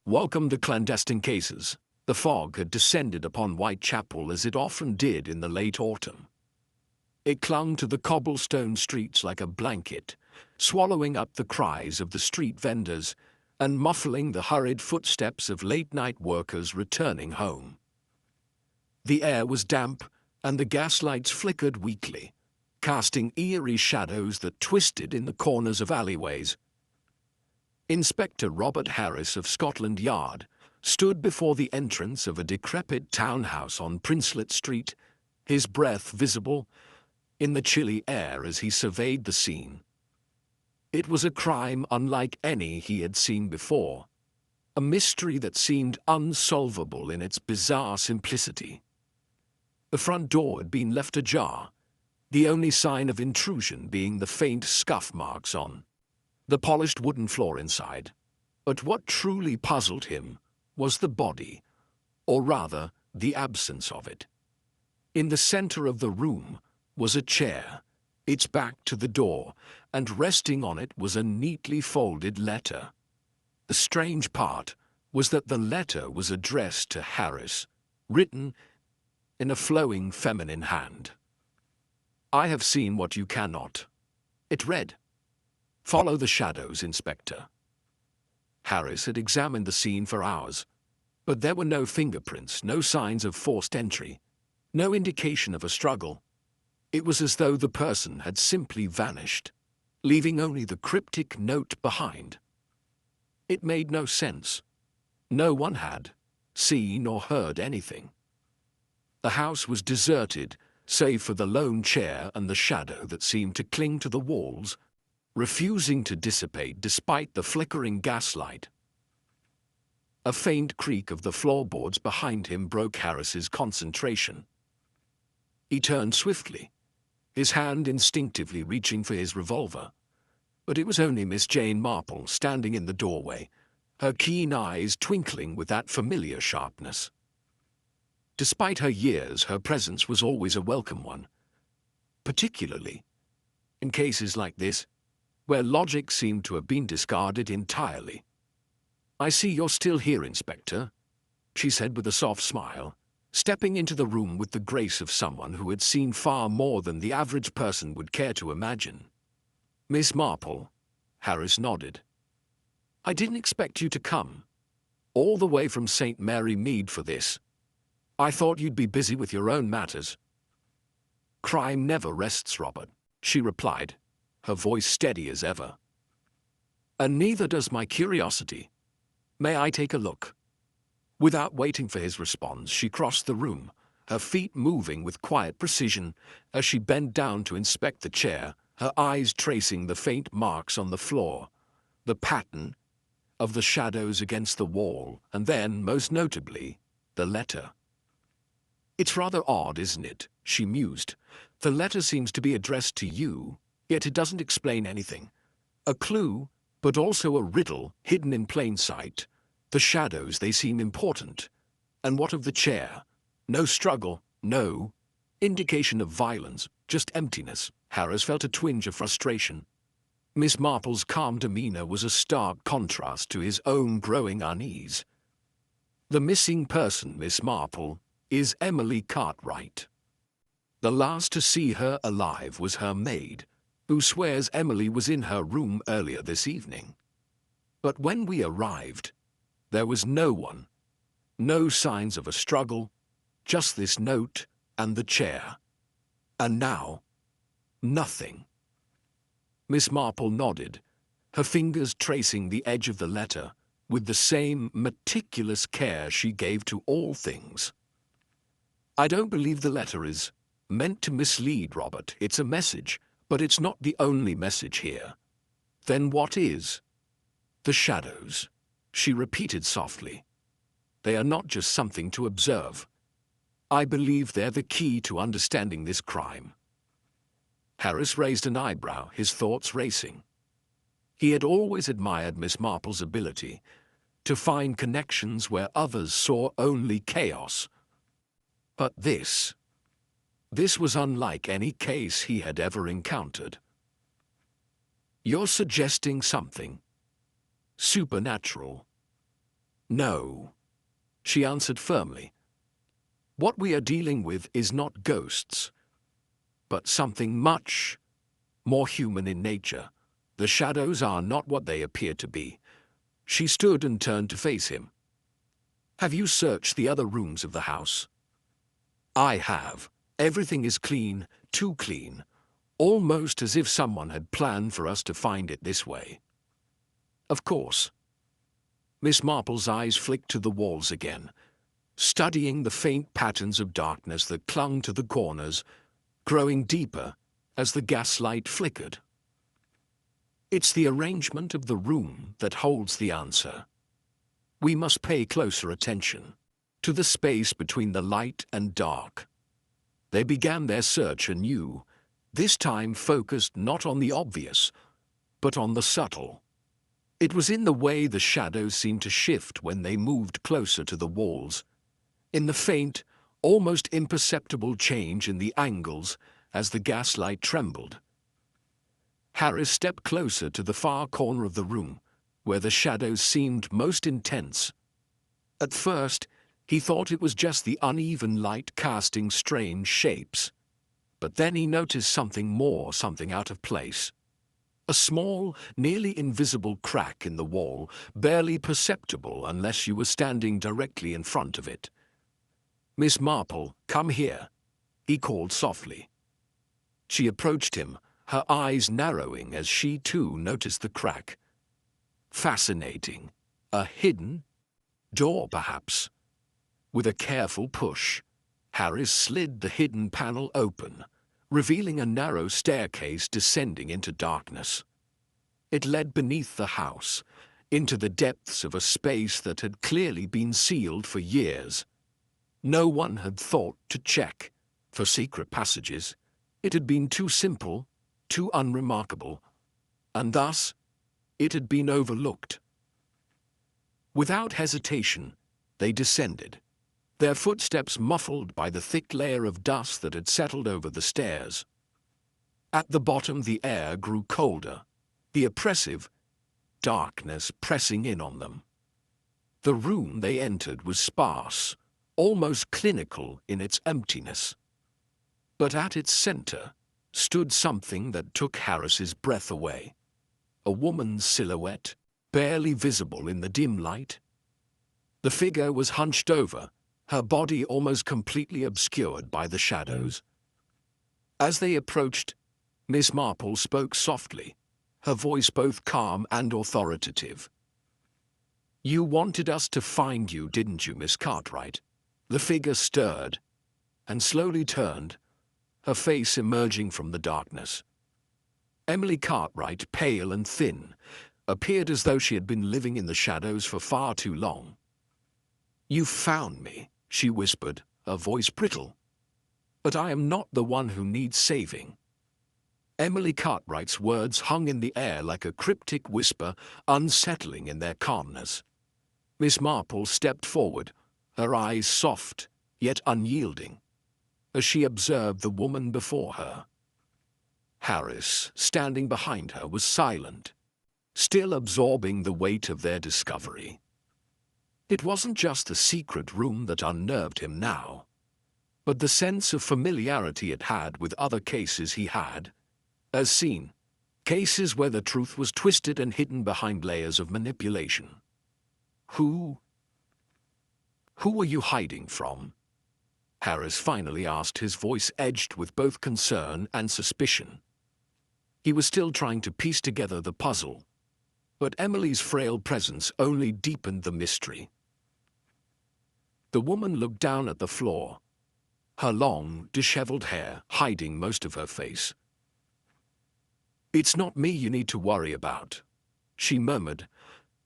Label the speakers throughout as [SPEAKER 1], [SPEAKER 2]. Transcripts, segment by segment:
[SPEAKER 1] Welcome to Clandestine Cases. The fog had descended upon Whitechapel as it often did in the late autumn. It clung to the cobblestone streets like a blanket, swallowing up the cries of the street vendors and muffling the hurried footsteps of late-night workers returning home. The air was damp, and the gaslights flickered weakly, casting eerie shadows that twisted in the corners of alleyways. Inspector Robert Harris of Scotland Yard stood before the entrance of a decrepit townhouse on Princelet Street, his breath visible in the chilly air as he surveyed the scene. It was a crime unlike any he had seen before, a mystery that seemed unsolvable in its bizarre simplicity. The front door had been left ajar, the only sign of intrusion being the faint scuff marks on the polished wooden floor inside. But what truly puzzled him was the body, or rather, the absence of it. In the center of the room was a chair, its back to the door, and resting on it was a neatly folded letter. The strange part was that the letter was addressed to Harris, written in a flowing feminine hand. "I have seen what you cannot," it read. "Follow the shadows, Inspector." Harris had examined the scene for hours, but there were no fingerprints, no signs of forced entry, no indication of a struggle. It was as though the person had simply vanished, leaving only the cryptic note behind. It made no sense. No one had seen or heard anything. The house was deserted, save for the lone chair and the shadow that seemed to cling to the walls, refusing to dissipate despite the flickering gaslight. A faint creak of the floorboards behind him broke Harris's concentration. He turned swiftly, his hand instinctively reaching for his revolver. But it was only Miss Jane Marple standing in the doorway, her keen eyes twinkling with that familiar sharpness. Despite her years, her presence was always a welcome one, particularly in cases like this, where logic seemed to have been discarded entirely. "I see you're still here, Inspector," she said with a soft smile, stepping into the room with the grace of someone who had seen far more than the average person would care to imagine. "Miss Marple," Harris nodded. "I didn't expect you to come all the way from St. Mary Mead for this. I thought you'd be busy with your own matters." "Crime never rests, Robert," she replied, her voice steady as ever. "And neither does my curiosity. May I take a look?" Without waiting for his response, she crossed the room, her feet moving with quiet precision as she bent down to inspect the chair, her eyes tracing the faint marks on the floor, the pattern of the shadows against the wall, and then, most notably, the letter. "It's rather odd, isn't it?" she mused. "The letter seems to be addressed to you, yet it doesn't explain anything. A clue, but also a riddle hidden in plain sight. The shadows, they seem important. And what of the chair? No struggle, no indication of violence, just emptiness." Harris felt a twinge of frustration. Miss Marple's calm demeanor was a stark contrast to his own growing unease. "The missing person, Miss Marple, is Emily Cartwright. The last to see her alive was her maid, who swears Emily was in her room earlier this evening. But when we arrived, there was no one, no signs of a struggle, just this note and the chair. And now, nothing." Miss Marple nodded, her fingers tracing the edge of the letter with the same meticulous care she gave to all things. "I don't believe the letter is meant to mislead, Robert. It's a message, but it's not the only message here." "Then what is?" "The shadows," she repeated softly. "They are not just something to observe. I believe they're the key to understanding this crime." Harris raised an eyebrow, his thoughts racing. He had always admired Miss Marple's ability to find connections where others saw only chaos. But this was unlike any case he had ever encountered. "You're suggesting something supernatural?" No, she answered firmly. What we are dealing with is not ghosts, but something much more human in nature. The shadows are not what they appear to be. She stood and turned to face him. Have you searched the other rooms of the house? I have. Everything is clean, too clean, almost as if someone had planned for us to find it this way. Of course. Miss Marple's eyes flicked to the walls again, studying the faint patterns of darkness that clung to the corners, growing deeper as the gaslight flickered. It's the arrangement of the room that holds the answer. We must pay closer attention to the space between the light and dark. They began their search anew, this time focused not on the obvious, but on the subtle. It was in the way the shadows seemed to shift when they moved closer to the walls, in the faint, almost imperceptible change in the angles as the gaslight trembled. Harris stepped closer to the far corner of the room, where the shadows seemed most intense. At first, he thought it was just the uneven light casting strange shapes. But then he noticed something more, something out of place. A small, nearly invisible crack in the wall, barely perceptible unless you were standing directly in front of it. Miss Marple, come here, he called softly. She approached him, her eyes narrowing as she too noticed the crack. Fascinating. A hidden door, perhaps. With a careful push, Harris slid the hidden panel open, revealing a narrow staircase descending into darkness. It led beneath the house, into the depths of a space that had clearly been sealed for years. No one had thought to check for secret passages. It had been too simple, too unremarkable, and thus it had been overlooked. Without hesitation, they descended, their footsteps muffled by the thick layer of dust that had settled over the stairs. At the bottom the air grew colder, the oppressive darkness pressing in on them. The room they entered was sparse, almost clinical in its emptiness. But at its center stood something that took Harris's breath away. A woman's silhouette, barely visible in the dim light. The figure was hunched over, her body almost completely obscured by the shadows. As they approached, Miss Marple spoke softly, her voice both calm and authoritative. You wanted us to find you, didn't you, Miss Cartwright? The figure stirred and slowly turned, her face emerging from the darkness. Emily Cartwright, pale and thin, appeared as though she had been living in the shadows for far too long. You found me, she whispered, her voice brittle. But I am not the one who needs saving. Emily Cartwright's words hung in the air like a cryptic whisper, unsettling in their calmness. Miss Marple stepped forward, her eyes soft, yet unyielding, as she observed the woman before her. Harris, standing behind her, was silent, still absorbing the weight of their discovery. It wasn't just the secret room that unnerved him now, but the sense of familiarity it had with other cases he had, as seen, cases where the truth was twisted and hidden behind layers of manipulation. Who are you hiding from? Harris finally asked, his voice edged with both concern and suspicion. He was still trying to piece together the puzzle, but Emily's frail presence only deepened the mystery. The woman looked down at the floor, her long, disheveled hair hiding most of her face. It's not me you need to worry about, she murmured,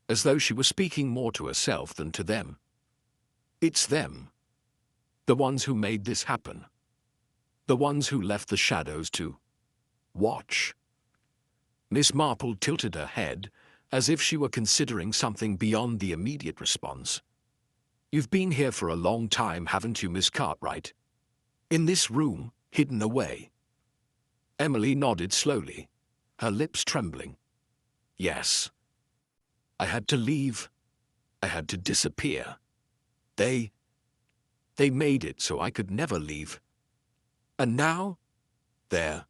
[SPEAKER 1] as though she were speaking more to herself than to them. It's them, the ones who made this happen, the ones who left the shadows to watch. Miss Marple tilted her head, as if she were considering something beyond the immediate response. You've been here for a long time, haven't you, Miss Cartwright? In this room, hidden away. Emily nodded slowly, her lips trembling. Yes. I had to leave I had to disappear. They made it so I could never leave. And now, they're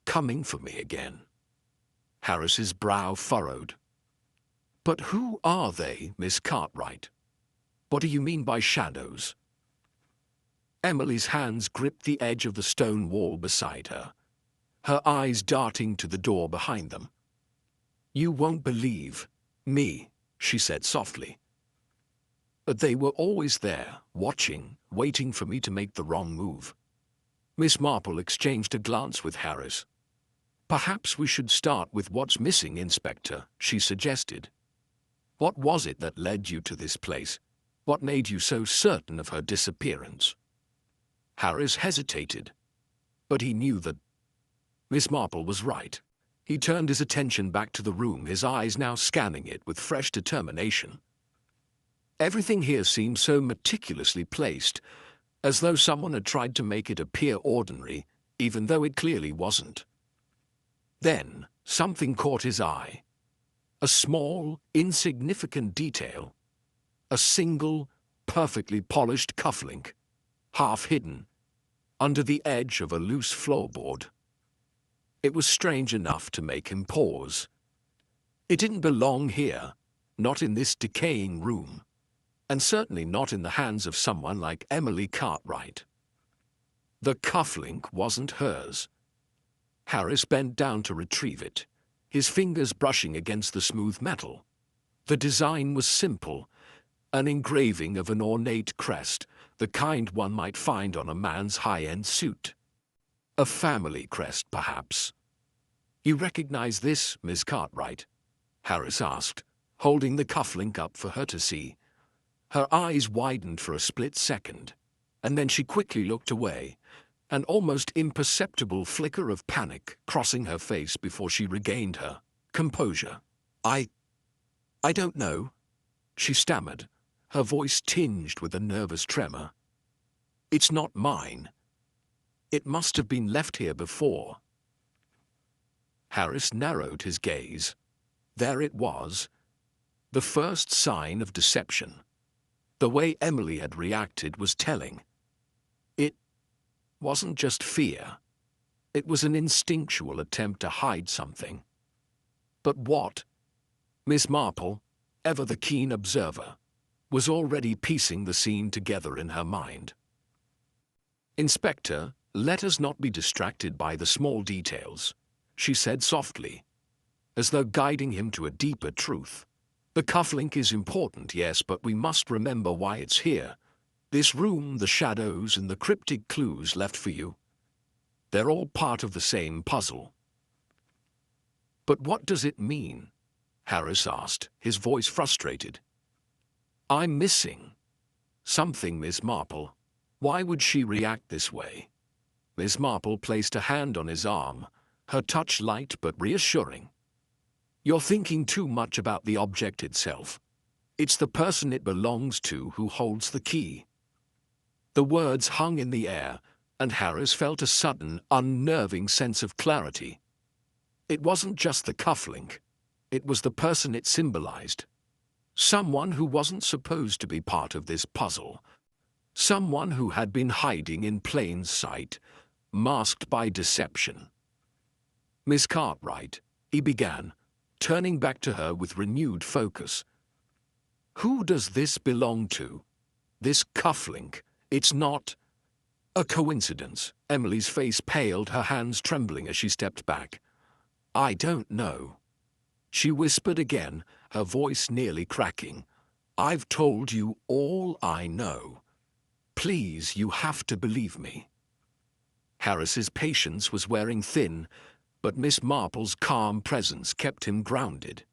[SPEAKER 1] coming for me again." Harris's brow furrowed. "But who are they, Miss Cartwright? What do you mean by shadows?" Emily's hands gripped the edge of the stone wall beside her, her eyes darting to the door behind them. "You won't believe me," she said softly. "But they were always there, watching, waiting for me to make the wrong move." Miss Marple exchanged a glance with Harris. "Perhaps we should start with what's missing, Inspector," she suggested. "What was it that led you to this place? What made you so certain of her disappearance?" Harris hesitated, but he knew that Miss Marple was right. He turned his attention back to the room, his eyes now scanning it with fresh determination. Everything here seemed so meticulously placed, as though someone had tried to make it appear ordinary, even though it clearly wasn't. Then something caught his eye. A small, insignificant detail. A single, perfectly polished cufflink, half hidden, under the edge of a loose floorboard. It was strange enough to make him pause. It didn't belong here, not in this decaying room, and certainly not in the hands of someone like Emily Cartwright. The cufflink wasn't hers. Harris bent down to retrieve it, his fingers brushing against the smooth metal. The design was simple, an engraving of an ornate crest, the kind one might find on a man's high-end suit. A family crest, perhaps. "You recognize this, Miss Cartwright?" Harris asked, holding the cufflink up for her to see. Her eyes widened for a split second, and then she quickly looked away, an almost imperceptible flicker of panic crossing her face before she regained her composure. I don't know," she stammered, her voice tinged with a nervous tremor. "It's not mine. It must have been left here before." Harris narrowed his gaze. There it was, the first sign of deception. The way Emily had reacted was telling. It wasn't just fear. It was an instinctual attempt to hide something. But what? Miss Marple, ever the keen observer, was already piecing the scene together in her mind. "Inspector, let us not be distracted by the small details," she said softly, as though guiding him to a deeper truth. "The cufflink is important, yes, but we must remember why it's here. This room, the shadows, and the cryptic clues left for you. They're all part of the same puzzle." "But what does it mean?" Harris asked, his voice frustrated. "I'm missing something, Miss Marple. Why would she react this way?" Miss Marple placed a hand on his arm, her touch light but reassuring. "You're thinking too much about the object itself. It's the person it belongs to who holds the key." The words hung in the air, and Harris felt a sudden, unnerving sense of clarity. It wasn't just the cufflink. It was the person it symbolized. Someone who wasn't supposed to be part of this puzzle. Someone who had been hiding in plain sight, masked by deception. "Miss Cartwright," he began, turning back to her with renewed focus. "Who does this belong to? This cufflink? It's not a coincidence." Emily's face paled, her hands trembling as she stepped back. "I don't know," she whispered again, her voice nearly cracking. "I've told you all I know. Please, you have to believe me." Harris's patience was wearing thin, but Miss Marple's calm presence kept him grounded.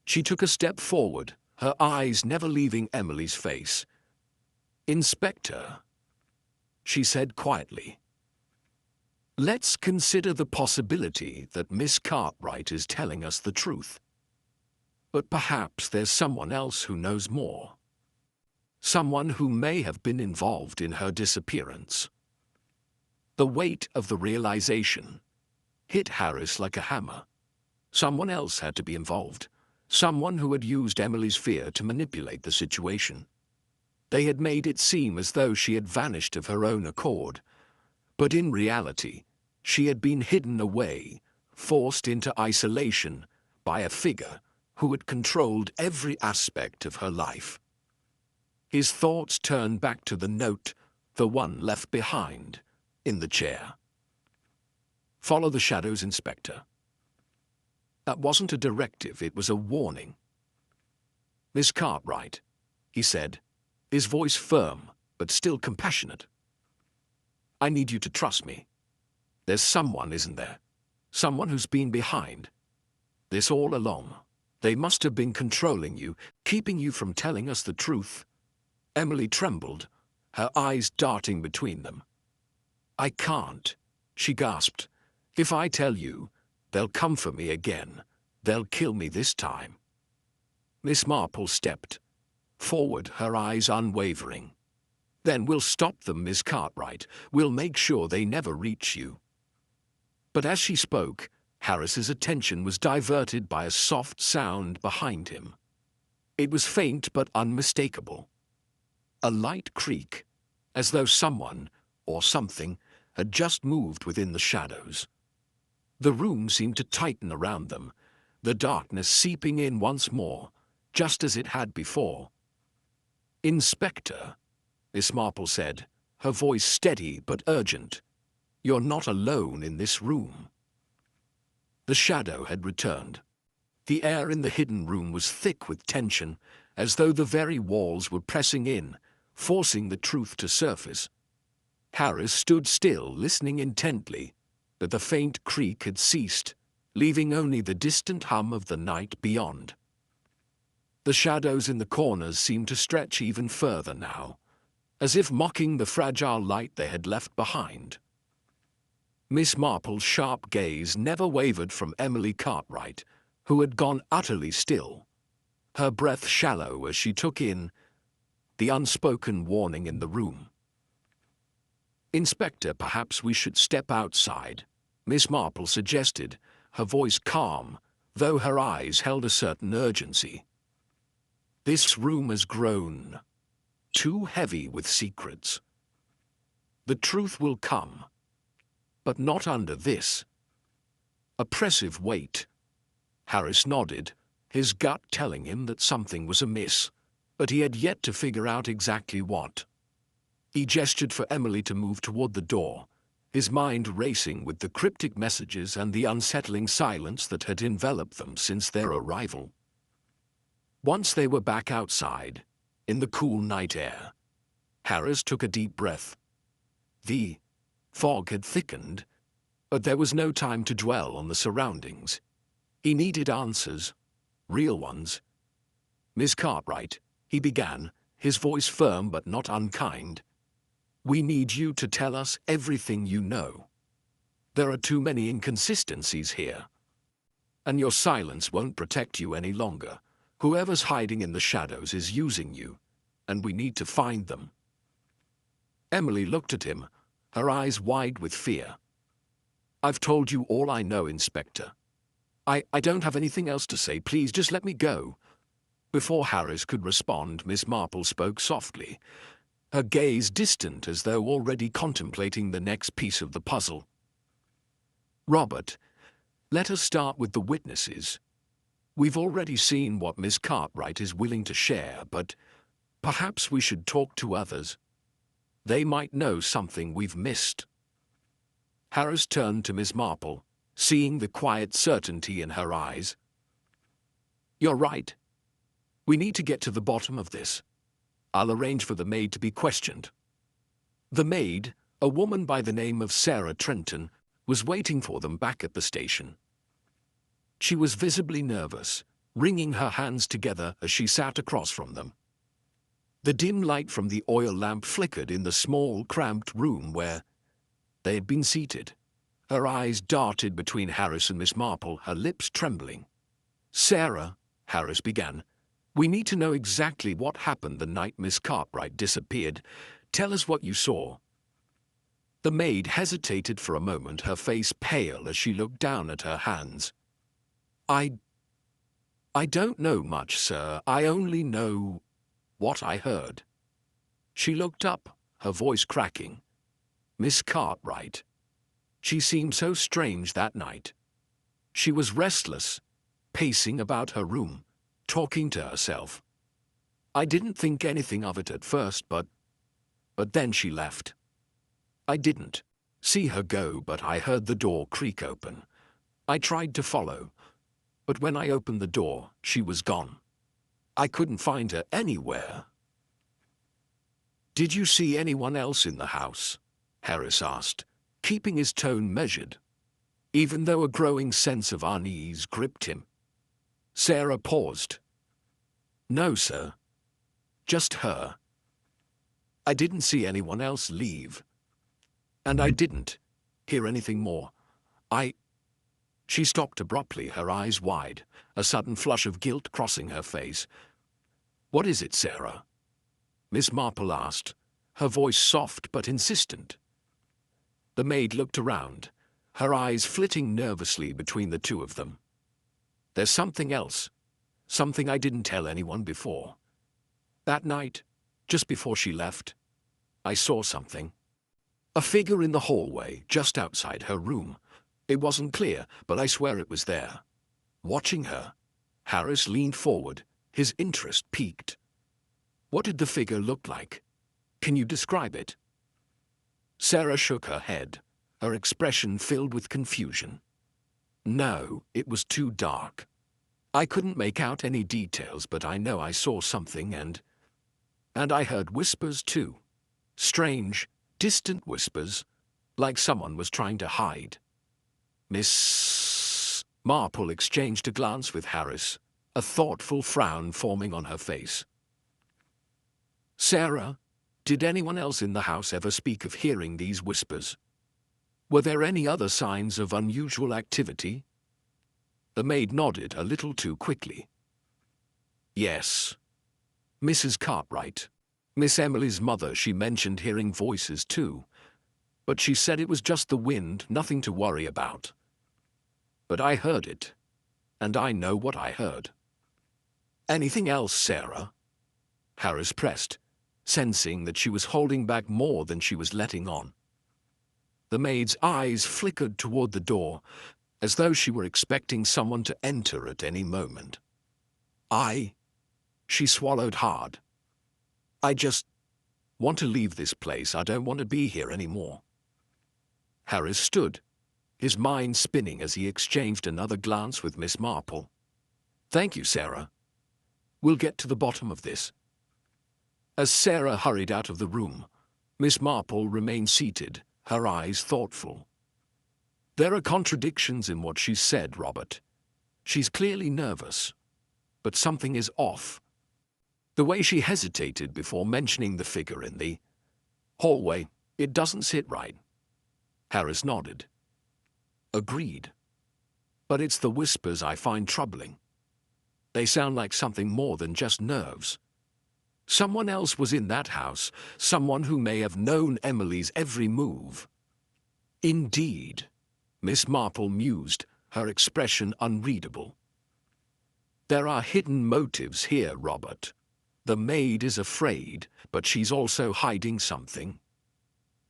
[SPEAKER 1] She took a step forward, her eyes never leaving Emily's face. "Inspector," she said quietly, "let's consider the possibility that Miss Cartwright is telling us the truth. But perhaps there's someone else who knows more. Someone who may have been involved in her disappearance." The weight of the realization hit Harris like a hammer. Someone else had to be involved. Someone who had used Emily's fear to manipulate the situation. They had made it seem as though she had vanished of her own accord, but in reality, she had been hidden away, forced into isolation by a figure who had controlled every aspect of her life. His thoughts turned back to the note, the one left behind, in the chair. "Follow the shadows, Inspector." That wasn't a directive, it was a warning. "Miss Cartwright," he said, his voice firm but still compassionate. "I need you to trust me. There's someone, isn't there? Someone who's been behind this all along. They must have been controlling you, keeping you from telling us the truth." Emily trembled, her eyes darting between them. "I can't," she gasped. "If I tell you, they'll come for me again. They'll kill me this time." Miss Marple stepped forward, her eyes unwavering. "Then we'll stop them, Miss Cartwright. We'll make sure they never reach you." But as she spoke, Harris's attention was diverted by a soft sound behind him. It was faint but unmistakable. A light creak, as though someone, or something, had just moved within the shadows. The room seemed to tighten around them, the darkness seeping in once more, just as it had before. "Inspector," Miss Marple said, her voice steady but urgent, "you're not alone in this room." The shadow had returned. The air in the hidden room was thick with tension, as though the very walls were pressing in, forcing the truth to surface. Harris stood still, listening intently, but the faint creak had ceased, leaving only the distant hum of the night beyond. The shadows in the corners seemed to stretch even further now, as if mocking the fragile light they had left behind. Miss Marple's sharp gaze never wavered from Emily Cartwright, who had gone utterly still, her breath shallow as she took in the unspoken warning in the room. "Inspector, perhaps we should step outside," Miss Marple suggested, her voice calm, though her eyes held a certain urgency. "This room has grown too heavy with secrets. The truth will come, but not under this oppressive weight." Harris nodded, his gut telling him that something was amiss, but he had yet to figure out exactly what. He gestured for Emily to move toward the door, his mind racing with the cryptic messages and the unsettling silence that had enveloped them since their arrival. Once they were back outside, in the cool night air, Harris took a deep breath. The fog had thickened, but there was no time to dwell on the surroundings. He needed answers, real ones. "Miss Cartwright," he began, his voice firm but not unkind, "we need you to tell us everything you know. There are too many inconsistencies here, and your silence won't protect you any longer. Whoever's hiding in the shadows is using you, and we need to find them." Emily looked at him, her eyes wide with fear. "I've told you all I know, Inspector. I don't have anything else to say. Please just let me go." Before Harris could respond, Miss Marple spoke softly, her gaze distant as though already contemplating the next piece of the puzzle. "Robert, let us start with the witnesses. We've already seen what Miss Cartwright is willing to share, but perhaps we should talk to others. They might know something we've missed." Harris turned to Miss Marple, seeing the quiet certainty in her eyes. "You're right. We need to get to the bottom of this. I'll arrange for the maid to be questioned." The maid, a woman by the name of Sarah Trenton, was waiting for them back at the station. She was visibly nervous, wringing her hands together as she sat across from them. The dim light from the oil lamp flickered in the small, cramped room where they had been seated. Her eyes darted between Harris and Miss Marple, her lips trembling. "Sarah," Harris began, "we need to know exactly what happened the night Miss Cartwright disappeared. Tell us what you saw." The maid hesitated for a moment, her face pale as she looked down at her hands. I don't know much, sir. I only know what I heard. She looked up, her voice cracking. Miss Cartwright. She seemed so strange that night. She was restless, pacing about her room, talking to herself. I didn't think anything of it at first, but then she left. I didn't see her go, but I heard the door creak open. I tried to follow, but when I opened the door, she was gone. I couldn't find her anywhere. Did you see anyone else in the house? Harris asked, keeping his tone measured, even though a growing sense of unease gripped him. Sarah paused. No, sir. Just her. I didn't see anyone else leave. And I didn't hear anything more. She stopped abruptly, her eyes wide, a sudden flush of guilt crossing her face. What is it, Sarah? Miss Marple asked, her voice soft but insistent. The maid looked around, her eyes flitting nervously between the two of them. There's something else, something I didn't tell anyone before. That night, just before she left, I saw something. A figure in the hallway, just outside her room. It wasn't clear, but I swear it was there. Watching her, Harris leaned forward, his interest piqued. What did the figure look like? Can you describe it? Sarah shook her head, her expression filled with confusion. No, it was too dark. I couldn't make out any details, but I know I saw something and I heard whispers too. Strange, distant whispers, like someone was trying to hide. Miss Marple exchanged a glance with Harris, a thoughtful frown forming on her face. Sarah, did anyone else in the house ever speak of hearing these whispers? Were there any other signs of unusual activity? The maid nodded a little too quickly. Yes. Mrs. Cartwright, Miss Emily's mother, she mentioned hearing voices too, but she said it was just the wind, nothing to worry about. But I heard it, and I know what I heard. Anything else, Sarah? Harris pressed, sensing that she was holding back more than she was letting on. The maid's eyes flickered toward the door, as though she were expecting someone to enter at any moment. She swallowed hard. I just want to leave this place. I don't want to be here anymore. Harris stood, his mind spinning as he exchanged another glance with Miss Marple. Thank you, Sarah. We'll get to the bottom of this. As Sarah hurried out of the room, Miss Marple remained seated, her eyes thoughtful. There are contradictions in what she said, Robert. She's clearly nervous, but something is off. The way she hesitated before mentioning the figure in the hallway, it doesn't sit right. Harris nodded. Agreed. But it's the whispers I find troubling. They sound like something more than just nerves. Someone else was in that house, someone who may have known Emily's every move. Indeed, Miss Marple mused, her expression unreadable. There are hidden motives here, Robert. The maid is afraid, but she's also hiding something.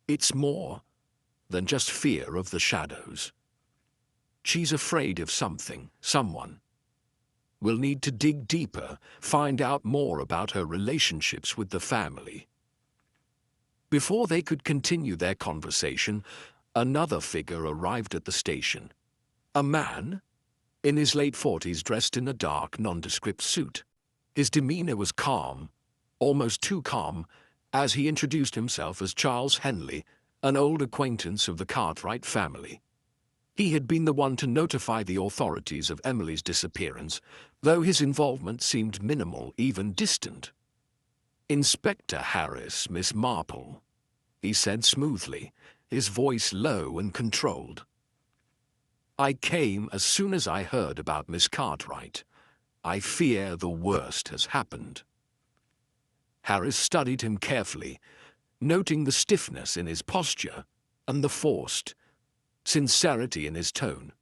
[SPEAKER 1] It's more than just fear of the shadows. She's afraid of something, someone. We'll need to dig deeper, find out more about her relationships with the family. Before they could continue their conversation, another figure arrived at the station. A man, in his late 40s, dressed in a dark, nondescript suit. His demeanor was calm, almost too calm, as he introduced himself as Charles Henley, an old acquaintance of the Cartwright family. He had been the one to notify the authorities of Emily's disappearance, though his involvement seemed minimal, even distant. Inspector Harris, Miss Marple, he said smoothly, his voice low and controlled. I came as soon as I heard about Miss Cartwright. I fear the worst has happened. Harris studied him carefully, noting the stiffness in his posture and the forced sincerity in his tone.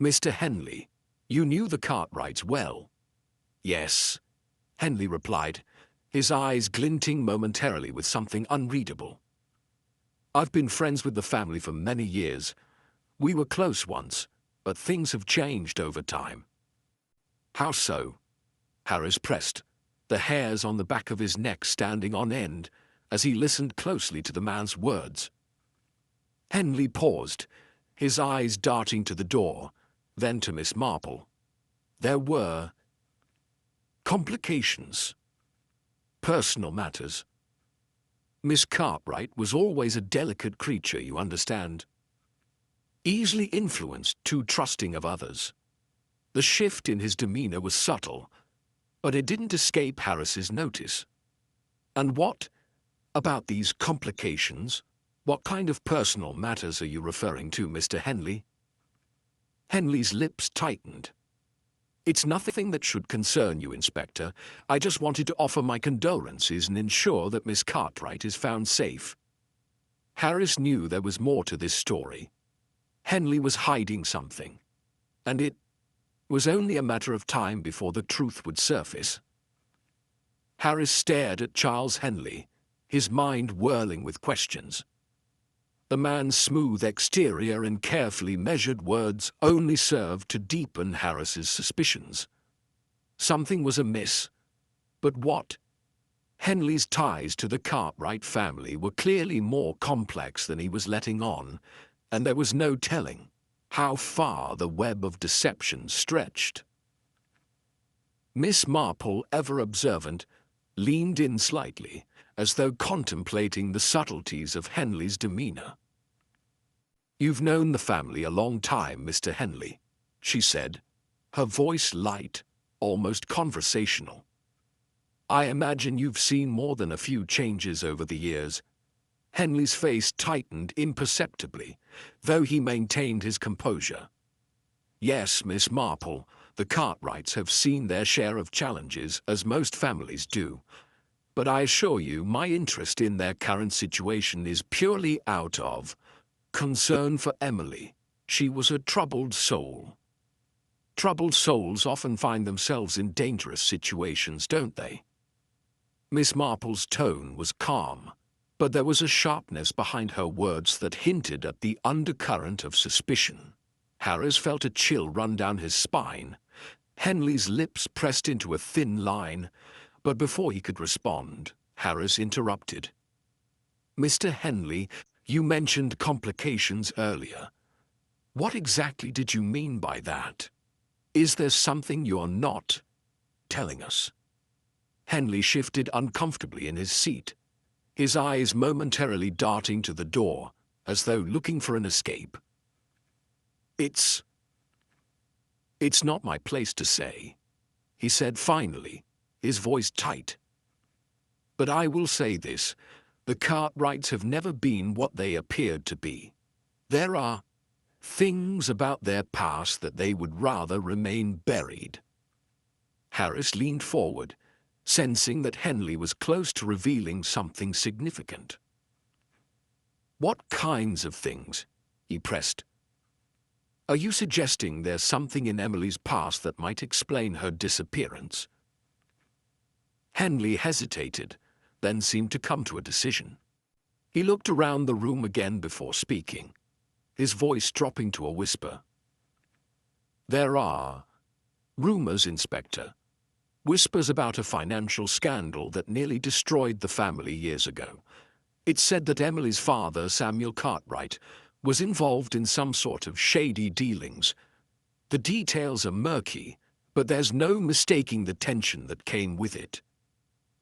[SPEAKER 1] Mr. Henley, You knew the Cartwrights well? Yes, Henley replied, his eyes glinting momentarily with something unreadable. I've been friends with the family for many years. We were close once, but things have changed over time. How so? Harris pressed, the hairs on the back of his neck standing on end as he listened closely to the man's words. Henley paused, his eyes darting to the door, then to Miss Marple. There were complications. Personal matters. Miss Cartwright was always a delicate creature, you understand. Easily influenced, too trusting of others. The shift in his demeanor was subtle, but it didn't escape Harris's notice. And what about these complications? What kind of personal matters are you referring to, Mr. Henley? Henley's lips tightened. It's nothing that should concern you, Inspector. I just wanted to offer my condolences and ensure that Miss Cartwright is found safe. Harris knew there was more to this story. Henley was hiding something, and it was only a matter of time before the truth would surface. Harris stared at Charles Henley, his mind whirling with questions. The man's smooth exterior and carefully measured words only served to deepen Harris's suspicions. Something was amiss, but what? Henley's ties to the Cartwright family were clearly more complex than he was letting on, and there was no telling how far the web of deception stretched. Miss Marple, ever observant, leaned in slightly, as though contemplating the subtleties of Henley's demeanor. You've known the family a long time, Mr. Henley, she said, her voice light, almost conversational. I imagine you've seen more than a few changes over the years. Henley's face tightened imperceptibly, though he maintained his composure. Yes, Miss Marple, the Cartwrights have seen their share of challenges, as most families do. But I assure you my interest in their current situation is purely out of concern for Emily. She was a troubled soul. Troubled souls often find themselves in dangerous situations, don't they? Miss Marple's tone was calm, but there was a sharpness behind her words that hinted at the undercurrent of suspicion. Harris felt a chill run down his spine. Henley's lips pressed into a thin line, but before he could respond, Harris interrupted. Mr. Henley, you mentioned complications earlier. What exactly did you mean by that? Is there something you're not telling us? Henley shifted uncomfortably in his seat, his eyes momentarily darting to the door, as though looking for an escape. It's not my place to say, he said finally, his voice tight. But I will say this, the Cartwrights have never been what they appeared to be. There are things about their past that they would rather remain buried. Harris leaned forward, sensing that Henley was close to revealing something significant. What kinds of things? He pressed. Are you suggesting there's something in Emily's past that might explain her disappearance? Henley hesitated, then seemed to come to a decision. He looked around the room again before speaking, his voice dropping to a whisper. There are rumors, Inspector. Whispers about a financial scandal that nearly destroyed the family years ago. It's said that Emily's father, Samuel Cartwright, was involved in some sort of shady dealings. The details are murky, but there's no mistaking the tension that came with it.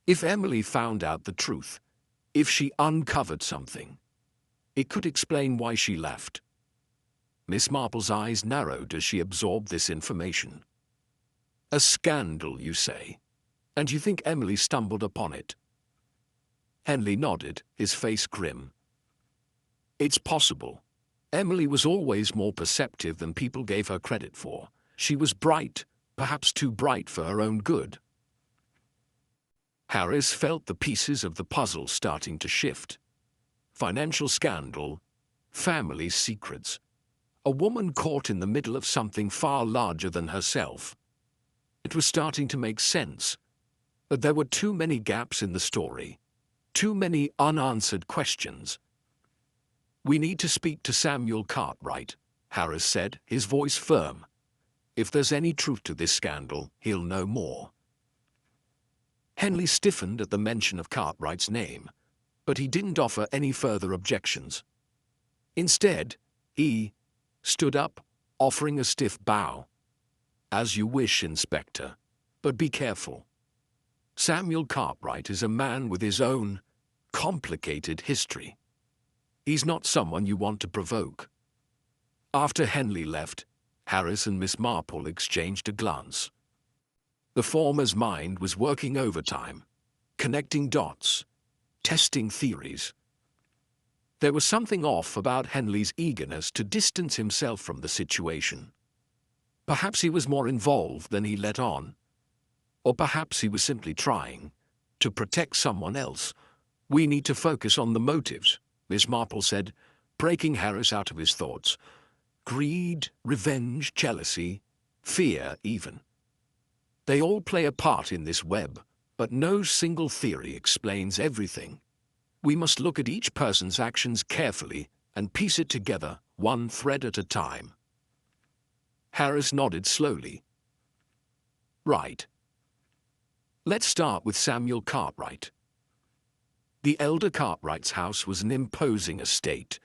[SPEAKER 1] If Emily found out the truth, if she uncovered something, it could explain why she left. Miss Marple's eyes narrowed as she absorbed this information. A scandal, you say? And you think Emily stumbled upon it? Henley nodded, his face grim. It's possible. Emily was always more perceptive than people gave her credit for. She was bright, perhaps too bright for her own good. Harris felt the pieces of the puzzle starting to shift. Financial scandal, family secrets. A woman caught in the middle of something far larger than herself. It was starting to make sense, but there were too many gaps in the story, too many unanswered questions. "We need to speak to Samuel Cartwright," Harris said, his voice firm. "If there's any truth to this scandal, he'll know more." Henley stiffened at the mention of Cartwright's name, but he didn't offer any further objections. Instead, he stood up, offering a stiff bow. "As you wish, Inspector, but be careful. Samuel Cartwright is a man with his own complicated history. He's not someone you want to provoke." After Henley left, Harris and Miss Marple exchanged a glance. The former's mind was working overtime, connecting dots, testing theories. There was something off about Henley's eagerness to distance himself from the situation. Perhaps he was more involved than he let on. Or perhaps he was simply trying to protect someone else. "We need to focus on the motives," Miss Marple said, breaking Harris out of his thoughts. "Greed, revenge, jealousy, fear even. They all play a part in this web, but no single theory explains everything. We must look at each person's actions carefully and piece it together, one thread at a time." Harris nodded slowly. "Right. Let's start with Samuel Cartwright." The elder Cartwright's house was an imposing estate,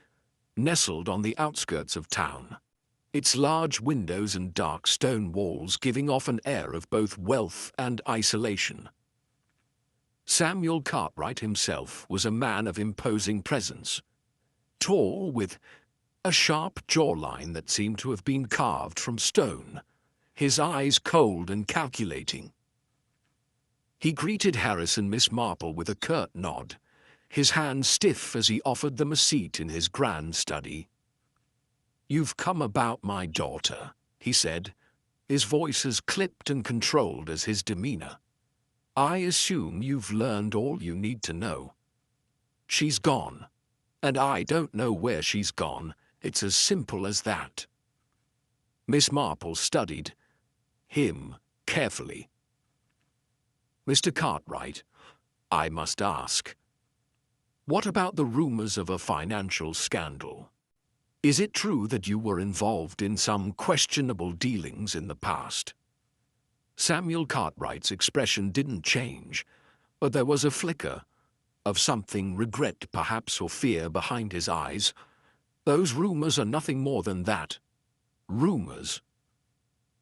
[SPEAKER 1] nestled on the outskirts of town, its large windows and dark stone walls giving off an air of both wealth and isolation. Samuel Cartwright himself was a man of imposing presence, tall with a sharp jawline that seemed to have been carved from stone, his eyes cold and calculating. He greeted Harris and Miss Marple with a curt nod, his hand stiff as he offered them a seat in his grand study. "You've come about my daughter," he said, his voice as clipped and controlled as his demeanor. "I assume you've learned all you need to know. She's gone, and I don't know where she's gone. It's as simple as that." Miss Marple studied him carefully. "Mr. Cartwright, I must ask, what about the rumors of a financial scandal? Is it true that you were involved in some questionable dealings in the past?" Samuel Cartwright's expression didn't change, but there was a flicker of something, regret perhaps or fear, behind his eyes. "Those rumors are nothing more than that. Rumors.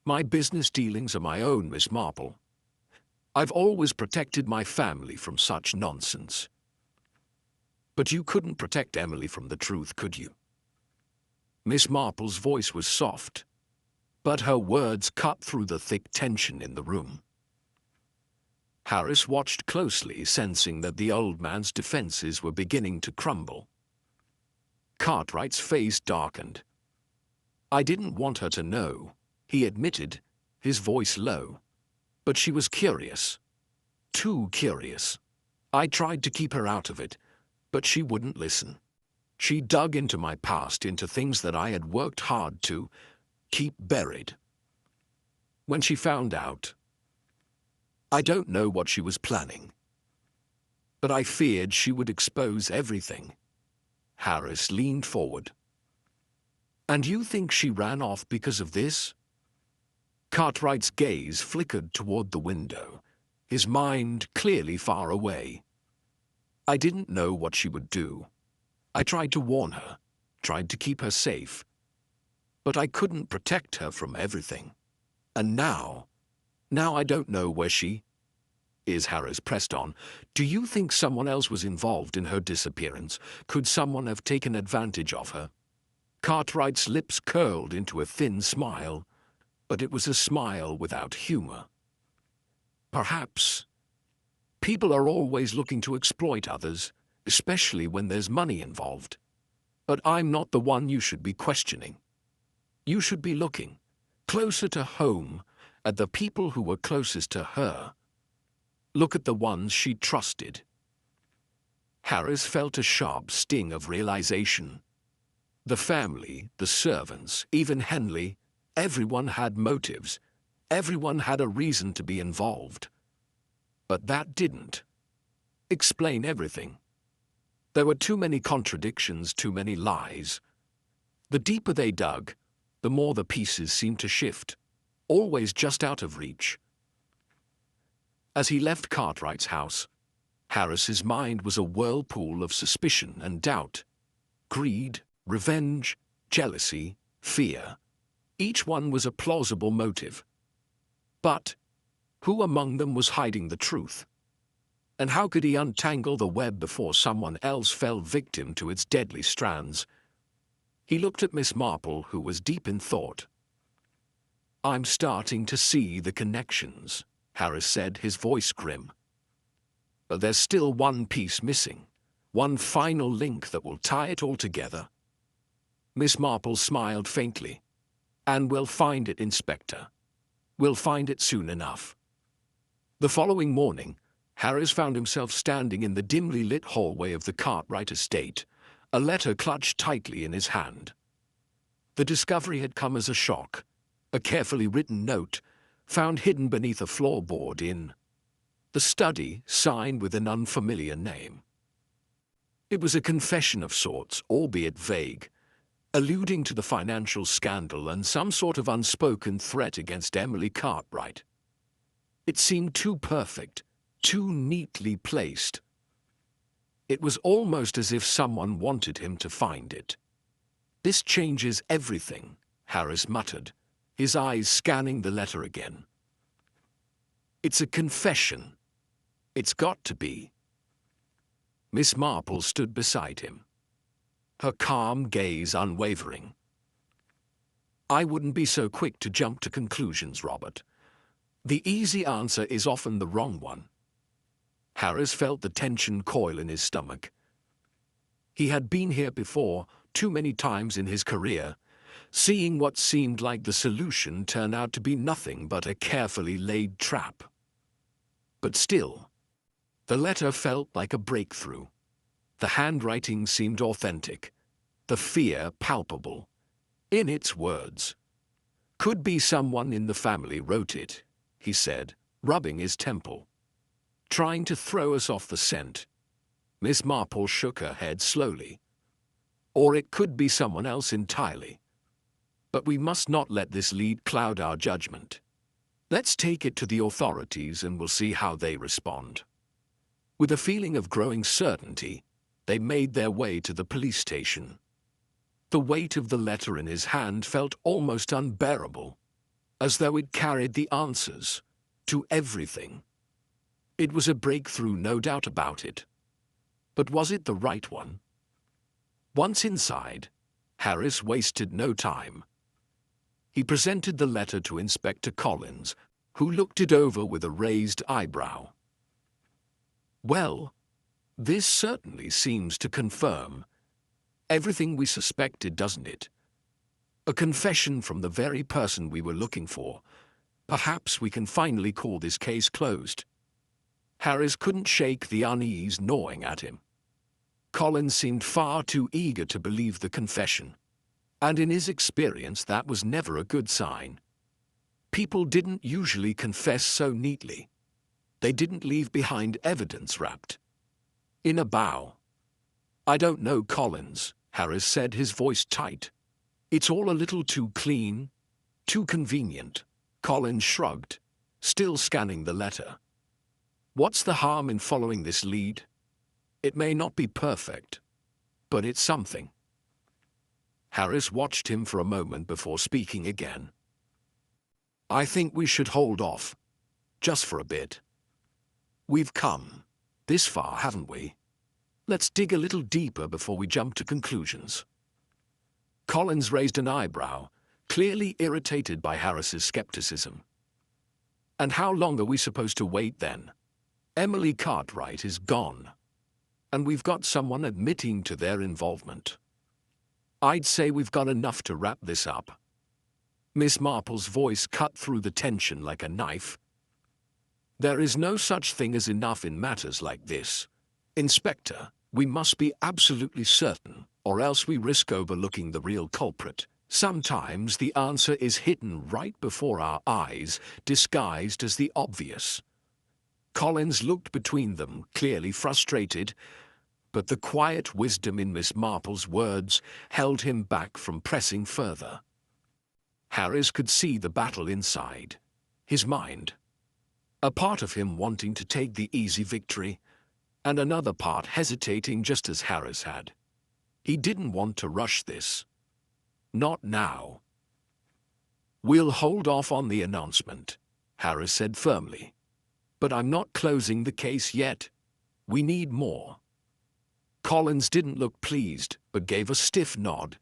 [SPEAKER 1] My business dealings are my own, Miss Marple. I've always protected my family from such nonsense." "But you couldn't protect Emily from the truth, could you?" Miss Marple's voice was soft, but her words cut through the thick tension in the room. Harris watched closely, sensing that the old man's defenses were beginning to crumble. Cartwright's face darkened. "I didn't want her to know," he admitted, his voice low. "But she was curious. Too curious. I tried to keep her out of it, but she wouldn't listen. She dug into my past, into things that I had worked hard to keep buried. When she found out, I don't know what she was planning, but I feared she would expose everything." Harris leaned forward. "And you think she ran off because of this?" Cartwright's gaze flickered toward the window, his mind clearly far away. "I didn't know what she would do. I tried to warn her, tried to keep her safe, but I couldn't protect her from everything. And now I don't know where she is." Harris pressed on. "Do you think someone else was involved in her disappearance? Could someone have taken advantage of her?" Cartwright's lips curled into a thin smile, but it was a smile without humor. "Perhaps. People are always looking to exploit others, especially when there's money involved. But I'm not the one you should be questioning. You should be looking closer to home at the people who were closest to her. Look at the ones she trusted." Harris felt a sharp sting of realization. The family, the servants, even Henley, everyone had motives. Everyone had a reason to be involved. But that didn't explain everything. There were too many contradictions, too many lies. The deeper they dug, the more the pieces seemed to shift, always just out of reach. As he left Cartwright's house, Harris's mind was a whirlpool of suspicion and doubt, greed, revenge, jealousy, fear. Each one was a plausible motive. But who among them was hiding the truth? And how could he untangle the web before someone else fell victim to its deadly strands? He looked at Miss Marple, who was deep in thought. "I'm starting to see the connections," Harris said, his voice grim. "But there's still one piece missing, one final link that will tie it all together." Miss Marple smiled faintly. "And we'll find it, Inspector. We'll find it soon enough." The following morning, Harris found himself standing in the dimly lit hallway of the Cartwright estate, a letter clutched tightly in his hand. The discovery had come as a shock, a carefully written note, found hidden beneath a floorboard in the study, signed with an unfamiliar name. It was a confession of sorts, albeit vague, alluding to the financial scandal and some sort of unspoken threat against Emily Cartwright. It seemed too perfect, too neatly placed. It was almost as if someone wanted him to find it. "This changes everything," Harris muttered, his eyes scanning the letter again. "It's a confession. It's got to be." Miss Marple stood beside him, her calm gaze unwavering. "I wouldn't be so quick to jump to conclusions, Robert. The easy answer is often the wrong one." Harris felt the tension coil in his stomach. He had been here before, too many times in his career, seeing what seemed like the solution turn out to be nothing but a carefully laid trap. But still, the letter felt like a breakthrough. The handwriting seemed authentic, the fear palpable. In its words, "Could be someone in the family wrote it," he said, rubbing his temple. "Trying to throw us off the scent." Miss Marple shook her head slowly. "Or it could be someone else entirely. But we must not let this lead cloud our judgment. Let's take it to the authorities and we'll see how they respond." With a feeling of growing certainty, they made their way to the police station. The weight of the letter in his hand felt almost unbearable, as though it carried the answers to everything. It was a breakthrough, no doubt about it. But was it the right one? Once inside, Harris wasted no time. He presented the letter to Inspector Collins, who looked it over with a raised eyebrow. "Well, this certainly seems to confirm everything we suspected, doesn't it? A confession from the very person we were looking for. Perhaps we can finally call this case closed." Harris couldn't shake the unease gnawing at him. Collins seemed far too eager to believe the confession, and in his experience that was never a good sign. People didn't usually confess so neatly. They didn't leave behind evidence wrapped in a bow. "I don't know, Collins," Harris said, his voice tight. "It's all a little too clean, too convenient." Collins shrugged, still scanning the letter. "What's the harm in following this lead? It may not be perfect, but it's something." Harris watched him for a moment before speaking again. "I think we should hold off, just for a bit. We've come this far, haven't we? Let's dig a little deeper before we jump to conclusions." Collins raised an eyebrow, clearly irritated by Harris's skepticism. "And how long are we supposed to wait then? Emily Cartwright is gone, and we've got someone admitting to their involvement. I'd say we've got enough to wrap this up." Miss Marple's voice cut through the tension like a knife. "There is no such thing as enough in matters like this, Inspector," We must be absolutely certain, or else we risk overlooking the real culprit. Sometimes the answer is hidden right before our eyes, disguised as the obvious. Collins looked between them, clearly frustrated, but the quiet wisdom in Miss Marple's words held him back from pressing further. Harris could see the battle inside his mind. A part of him wanting to take the easy victory, and another part hesitating just as Harris had. He didn't want to rush this. Not now. "We'll hold off on the announcement," Harris said firmly. "But I'm not closing the case yet. We need more." Collins didn't look pleased, but gave a stiff nod,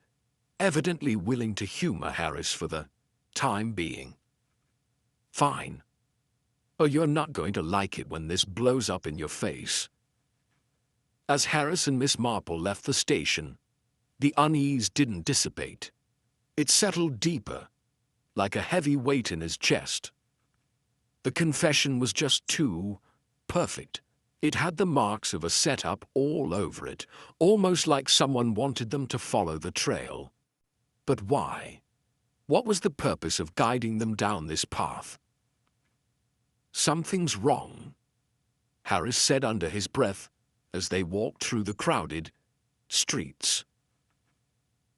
[SPEAKER 1] evidently willing to humor Harris for the time being. "Fine. Oh, you're not going to like it when this blows up in your face." As Harris and Miss Marple left the station, the unease didn't dissipate. It settled deeper, like a heavy weight in his chest. The confession was just too perfect. It had the marks of a setup all over it, almost like someone wanted them to follow the trail. But why? What was the purpose of guiding them down this path? "Something's wrong," Harris said under his breath as they walked through the crowded streets.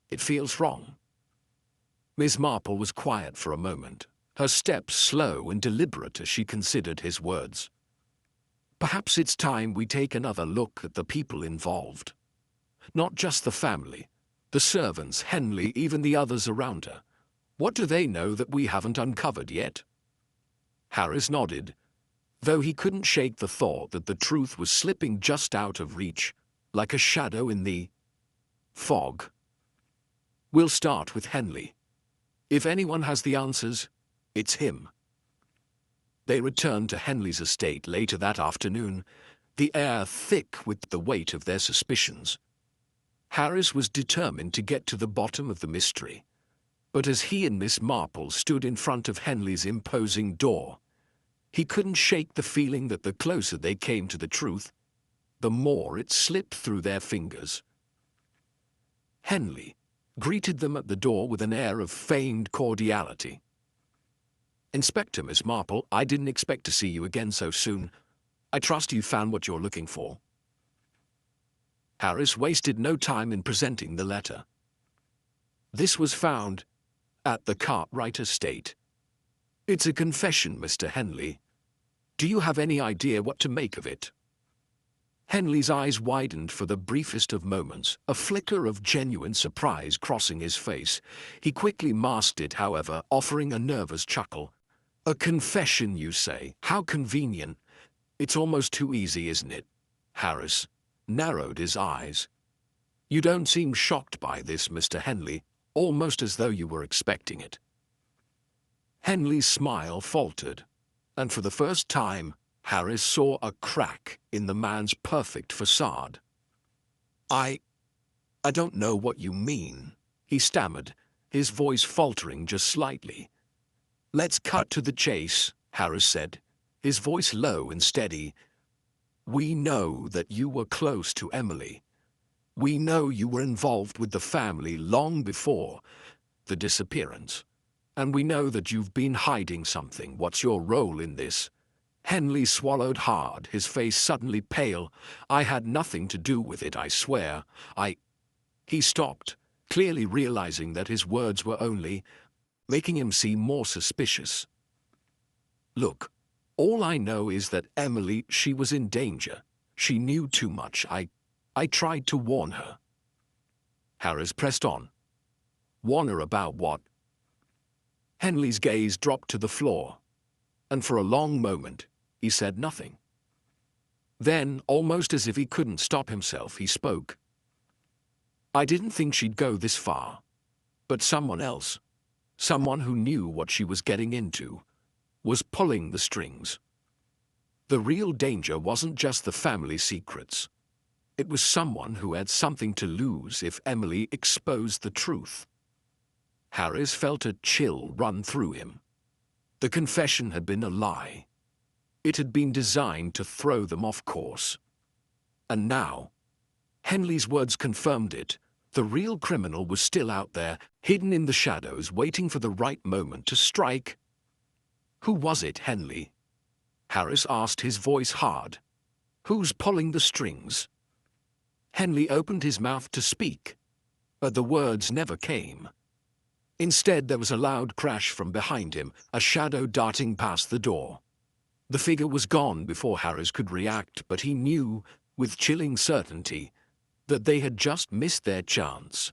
[SPEAKER 1] "It feels wrong." Miss Marple was quiet for a moment, her steps slow and deliberate as she considered his words. "Perhaps it's time we take another look at the people involved. Not just the family, the servants, Henley, even the others around her. What do they know that we haven't uncovered yet?" Harris nodded, though he couldn't shake the thought that the truth was slipping just out of reach, like a shadow in the fog. "We'll start with Henley. If anyone has the answers, it's him." They returned to Henley's estate later that afternoon, the air thick with the weight of their suspicions. Harris was determined to get to the bottom of the mystery, but as he and Miss Marple stood in front of Henley's imposing door, he couldn't shake the feeling that the closer they came to the truth, the more it slipped through their fingers. Henley greeted them at the door with an air of feigned cordiality. "Inspector, Miss Marple, I didn't expect to see you again so soon. I trust you found what you're looking for." Harris wasted no time in presenting the letter. "This was found at the Cartwright estate. It's a confession, Mr. Henley. Do you have any idea what to make of it?" Henley's eyes widened for the briefest of moments, a flicker of genuine surprise crossing his face. He quickly masked it, however, offering a nervous chuckle. "A confession, you say? How convenient. It's almost too easy, isn't it?" Harris narrowed his eyes. "You don't seem shocked by this, Mr. Henley, almost as though you were expecting it." Henley's smile faltered, and for the first time, Harris saw a crack in the man's perfect facade. I don't know what you mean," he stammered, his voice faltering just slightly. "Let's cut to the chase," Harris said, his voice low and steady. "We know that you were close to Emily. We know you were involved with the family long before the disappearance. And we know that you've been hiding something. What's your role in this?" Henley swallowed hard, his face suddenly pale. "I had nothing to do with it, I swear. He stopped, clearly realizing that his words were only making him seem more suspicious. "Look, all I know is that Emily, she was in danger. She knew too much. I tried to warn her." Harris pressed on. "Warn her about what?" Henley's gaze dropped to the floor, and for a long moment he said nothing. Then, almost as if he couldn't stop himself, he spoke. "I didn't think she'd go this far, but someone else, someone who knew what she was getting into, was pulling the strings. The real danger wasn't just the family secrets. It was someone who had something to lose if Emily exposed the truth." Harris felt a chill run through him. The confession had been a lie. It had been designed to throw them off course. And now, Henley's words confirmed it. The real criminal was still out there, hidden in the shadows, waiting for the right moment to strike. "Who was it, Henley?" Harris asked, his voice hard. "Who's pulling the strings?" Henley opened his mouth to speak, but the words never came. Instead, there was a loud crash from behind him, a shadow darting past the door. The figure was gone before Harris could react, but he knew, with chilling certainty, that they had just missed their chance.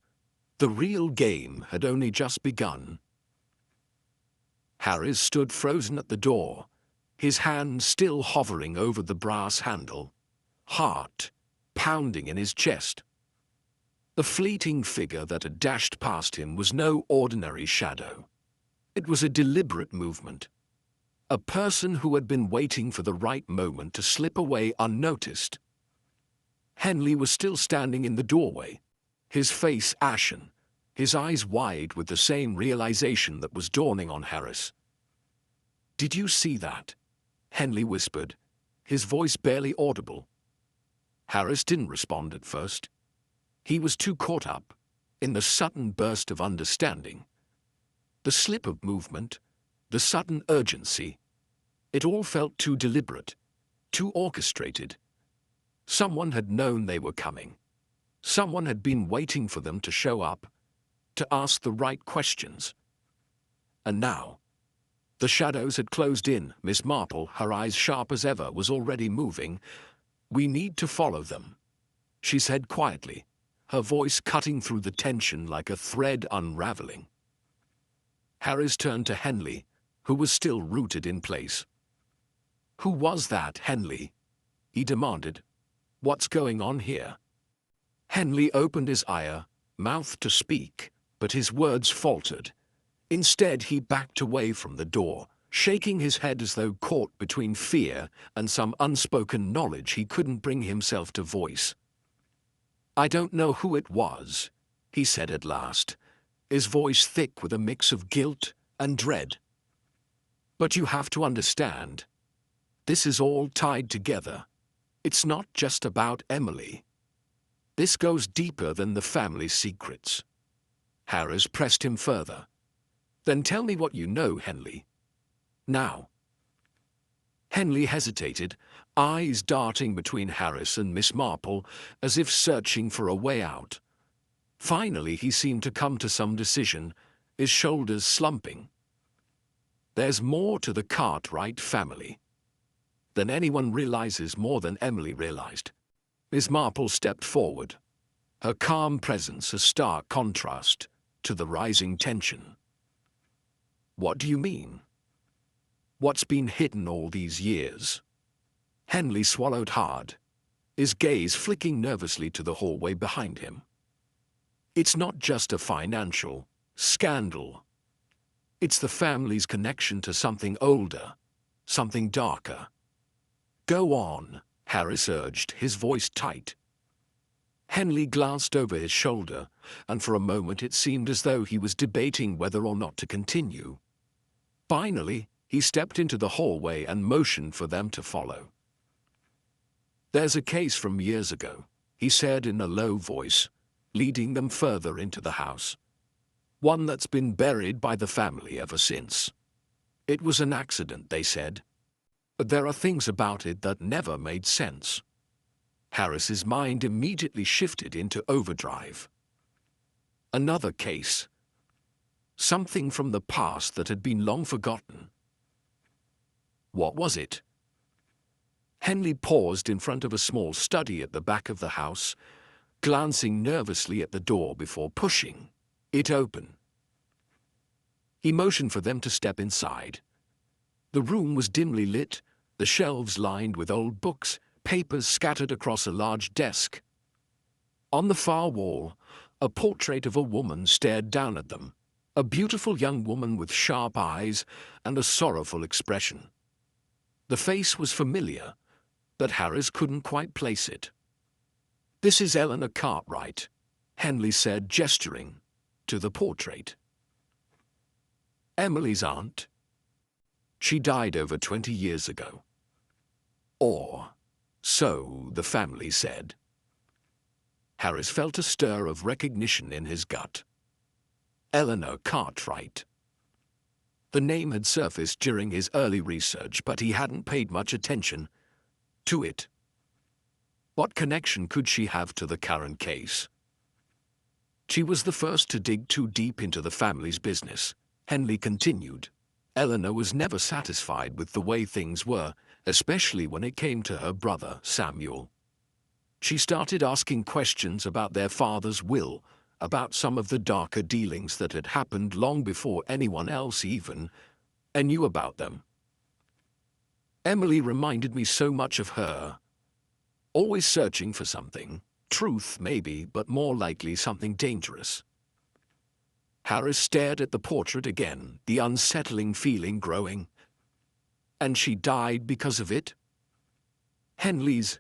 [SPEAKER 1] The real game had only just begun. Harris stood frozen at the door, his hand still hovering over the brass handle, heart pounding in his chest. The fleeting figure that had dashed past him was no ordinary shadow. It was a deliberate movement. A person who had been waiting for the right moment to slip away unnoticed. Henley was still standing in the doorway, his face ashen, his eyes wide with the same realization that was dawning on Harris. "Did you see that?" Henley whispered, his voice barely audible. Harris didn't respond at first. He was too caught up in the sudden burst of understanding. The slip of movement, the sudden urgency. It all felt too deliberate, too orchestrated. Someone had known they were coming. Someone had been waiting for them to show up, to ask the right questions. And now, the shadows had closed in. Miss Marple, her eyes sharp as ever, was already moving. "We need to follow them," she said quietly, her voice cutting through the tension like a thread unraveling. Harris turned to Henley, who was still rooted in place. "Who was that, Henley?" he demanded. "What's going on here?" Henley opened his mouth to speak, but his words faltered. Instead, he backed away from the door, shaking his head as though caught between fear and some unspoken knowledge he couldn't bring himself to voice. "I don't know who it was," he said at last, his voice thick with a mix of guilt and dread. "But you have to understand, this is all tied together. It's not just about Emily. This goes deeper than the family's secrets." Harris pressed him further. "Then tell me what you know, Henley. Now." Henley hesitated, eyes darting between Harris and Miss Marple as if searching for a way out. Finally, he seemed to come to some decision, his shoulders slumping. "There's more to the Cartwright family than anyone realizes, more than Emily realized." Miss Marple stepped forward, her calm presence a stark contrast to the rising tension. "What do you mean? What's been hidden all these years?" Henley swallowed hard, his gaze flicking nervously to the hallway behind him. "It's not just a financial scandal. It's the family's connection to something older, something darker." "Go on," Harris urged, his voice tight. Henley glanced over his shoulder, and for a moment it seemed as though he was debating whether or not to continue. Finally, he stepped into the hallway and motioned for them to follow. "There's a case from years ago," he said in a low voice, leading them further into the house. "One that's been buried by the family ever since. It was an accident, they said. But there are things about it that never made sense." Harris's mind immediately shifted into overdrive. Another case. Something from the past that had been long forgotten. What was it? Henley paused in front of a small study at the back of the house, glancing nervously at the door before pushing it open. He motioned for them to step inside. The room was dimly lit, the shelves lined with old books, papers scattered across a large desk. On the far wall, a portrait of a woman stared down at them, a beautiful young woman with sharp eyes and a sorrowful expression. The face was familiar, but Harris couldn't quite place it. "This is Eleanor Cartwright," Henley said, gesturing to the portrait. "Emily's aunt. She died over 20 years ago. Or so the family said." Harris felt a stir of recognition in his gut. Eleanor Cartwright. The name had surfaced during his early research, but he hadn't paid much attention to it. What connection could she have to the current case? She was the first to dig too deep into the family's business, Henley continued. Eleanor was never satisfied with the way things were, especially when it came to her brother, Samuel. She started asking questions about their father's will, about some of the darker dealings that had happened long before anyone else even knew about them. Emily reminded me so much of her. Always searching for something, truth maybe, but more likely something dangerous. Harris stared at the portrait again, the unsettling feeling growing. And she died because of it? Henley's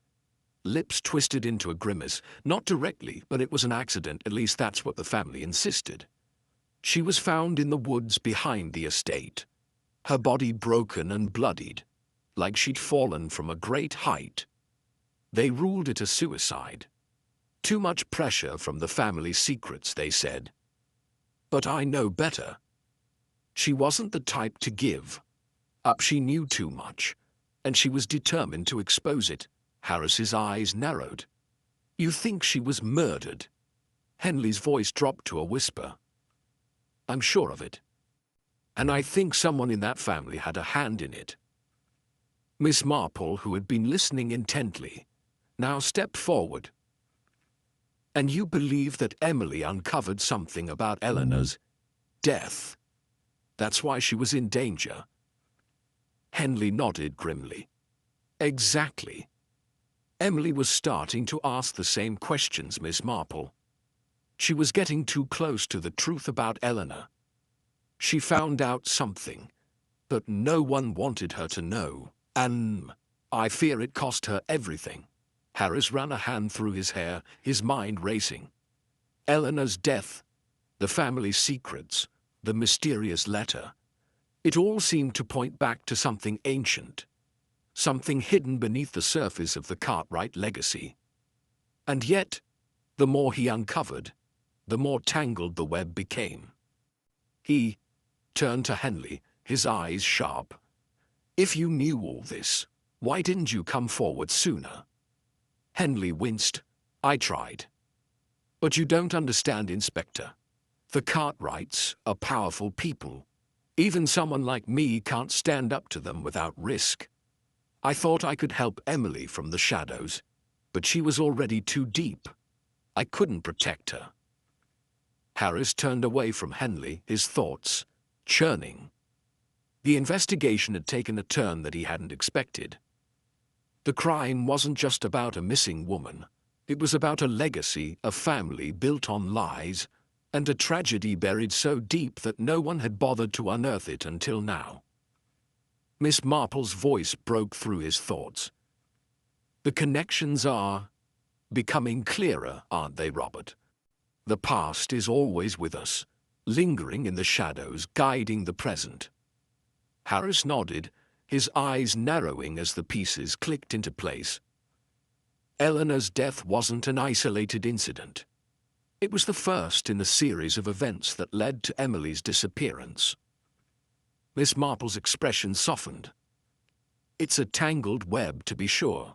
[SPEAKER 1] lips twisted into a grimace, not directly, but it was an accident, at least that's what the family insisted. She was found in the woods behind the estate, her body broken and bloodied, like she'd fallen from a great height. They ruled it a suicide. Too much pressure from the family secrets, they said. But I know better. She wasn't the type to give up. She knew too much, and she was determined to expose it. Harris's eyes narrowed. You think she was murdered? Henley's voice dropped to a whisper. I'm sure of it. And I think someone in that family had a hand in it. Miss Marple, who had been listening intently, now stepped forward. And you believe that Emily uncovered something about Eleanor's death? That's why she was in danger? Henley nodded grimly. Exactly. Emily was starting to ask the same questions, Miss Marple. She was getting too close to the truth about Eleanor. She found out something, but no one wanted her to know, and I fear it cost her everything. Harris ran a hand through his hair, his mind racing. Eleanor's death, the family's secrets, the mysterious letter. It all seemed to point back to something ancient. Something hidden beneath the surface of the Cartwright legacy. And yet, the more he uncovered, the more tangled the web became. He turned to Henley, his eyes sharp. If you knew all this, why didn't you come forward sooner? Henley winced. I tried. But you don't understand, Inspector. The Cartwrights are powerful people. Even someone like me can't stand up to them without risk. I thought I could help Emily from the shadows, but she was already too deep. I couldn't protect her. Harris turned away from Henley, his thoughts churning. The investigation had taken a turn that he hadn't expected. The crime wasn't just about a missing woman. It was about a legacy, a family built on lies, and a tragedy buried so deep that no one had bothered to unearth it until now. Miss Marple's voice broke through his thoughts. The connections are becoming clearer, aren't they, Robert? The past is always with us, lingering in the shadows, guiding the present. Harris nodded, his eyes narrowing as the pieces clicked into place. Eleanor's death wasn't an isolated incident. It was the first in the series of events that led to Emily's disappearance. Miss Marple's expression softened. It's a tangled web, to be sure.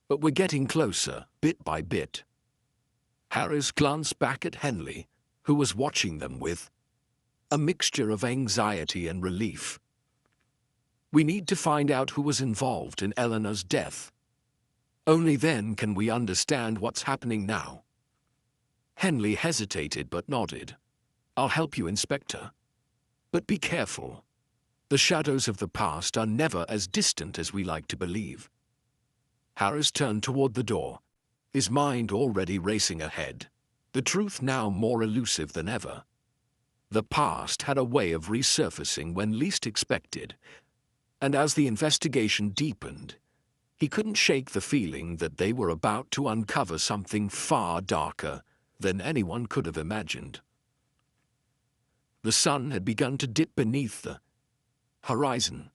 [SPEAKER 1] But we're getting closer, bit by bit. Harris glanced back at Henley, who was watching them with a mixture of anxiety and relief. We need to find out who was involved in Eleanor's death. Only then can we understand what's happening now. Henley hesitated but nodded. I'll help you, Inspector. But be careful. The shadows of the past are never as distant as we like to believe. Harris turned toward the door, his mind already racing ahead, the truth now more elusive than ever. The past had a way of resurfacing when least expected, and as the investigation deepened, he couldn't shake the feeling that they were about to uncover something far darker than anyone could have imagined. The sun had begun to dip beneath the horizon,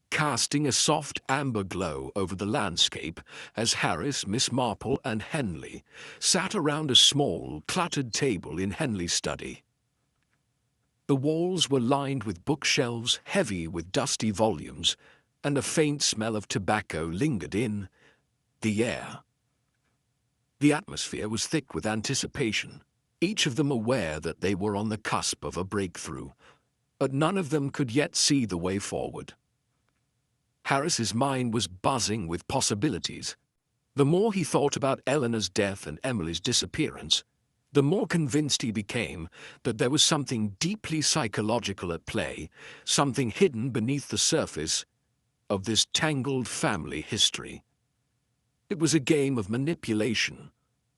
[SPEAKER 1] casting a soft amber glow over the landscape as Harris, Miss Marple, and Henley sat around a small, cluttered table in Henley's study. The walls were lined with bookshelves heavy with dusty volumes, and a faint smell of tobacco lingered in the air. The atmosphere was thick with anticipation, each of them aware that they were on the cusp of a breakthrough, but none of them could yet see the way forward. Harris's mind was buzzing with possibilities. The more he thought about Eleanor's death and Emily's disappearance, the more convinced he became that there was something deeply psychological at play, something hidden beneath the surface of this tangled family history. It was a game of manipulation,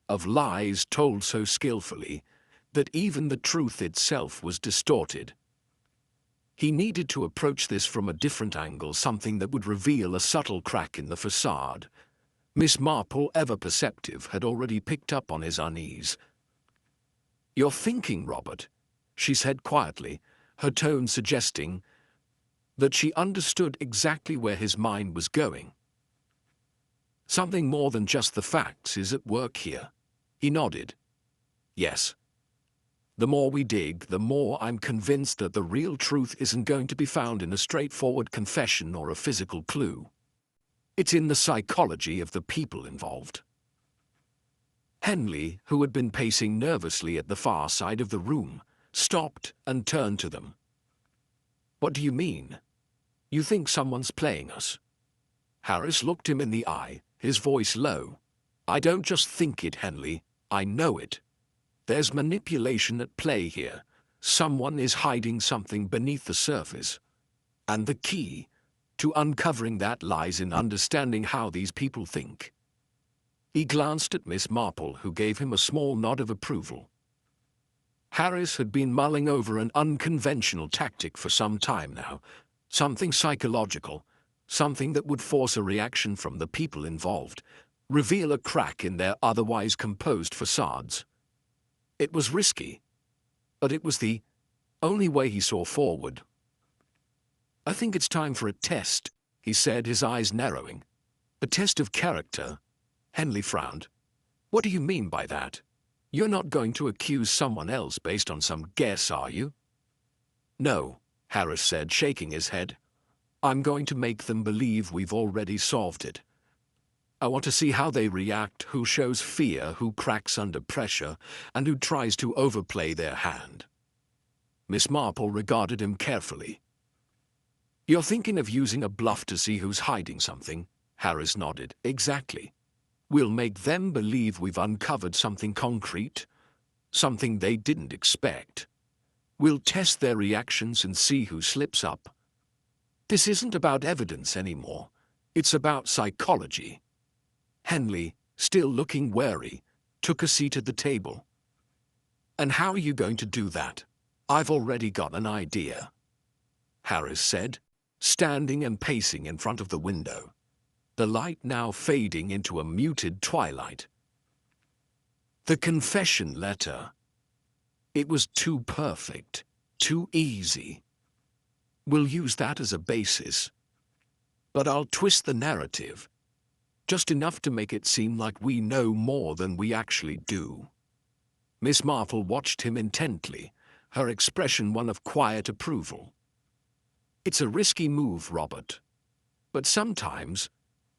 [SPEAKER 1] of lies told so skillfully that even the truth itself was distorted. He needed to approach this from a different angle, something that would reveal a subtle crack in the facade. Miss Marple, ever perceptive, had already picked up on his unease. "You're thinking, Robert," she said quietly, her tone suggesting that she understood exactly where his mind was going. "Something more than just the facts is at work here." He nodded. "Yes. The more we dig, the more I'm convinced that the real truth isn't going to be found in a straightforward confession or a physical clue. It's in the psychology of the people involved." Henley, who had been pacing nervously at the far side of the room, stopped and turned to them. "What do you mean? You think someone's playing us?" Harris looked him in the eye, his voice low. "I don't just think it, Henley. I know it. There's manipulation at play here. Someone is hiding something beneath the surface. And the key to uncovering that lies in understanding how these people think." He glanced at Miss Marple, who gave him a small nod of approval. Harris had been mulling over an unconventional tactic for some time now, something psychological, something that would force a reaction from the people involved, reveal a crack in their otherwise composed facades. It was risky, but it was the only way he saw forward. "I think it's time for a test," he said, his eyes narrowing. "A test of character?" Henley frowned. "What do you mean by that? You're not going to accuse someone else based on some guess, are you?" "No," Harris said, shaking his head. "I'm going to make them believe we've already solved it. I want to see how they react, who shows fear, who cracks under pressure, and who tries to overplay their hand." Miss Marple regarded him carefully. "You're thinking of using a bluff to see who's hiding something?" Harris nodded. "Exactly. We'll make them believe we've uncovered something concrete, something they didn't expect. We'll test their reactions and see who slips up. This isn't about evidence anymore. It's about psychology." Henley, still looking wary, took a seat at the table. "And how are you going to do that?" "I've already got an idea," Harris said, standing and pacing in front of the window, the light now fading into a muted twilight. "The confession letter. It was too perfect, too easy. We'll use that as a basis. But I'll twist the narrative, just enough to make it seem like we know more than we actually do." Miss Marple watched him intently, her expression one of quiet approval. "It's a risky move, Robert. But sometimes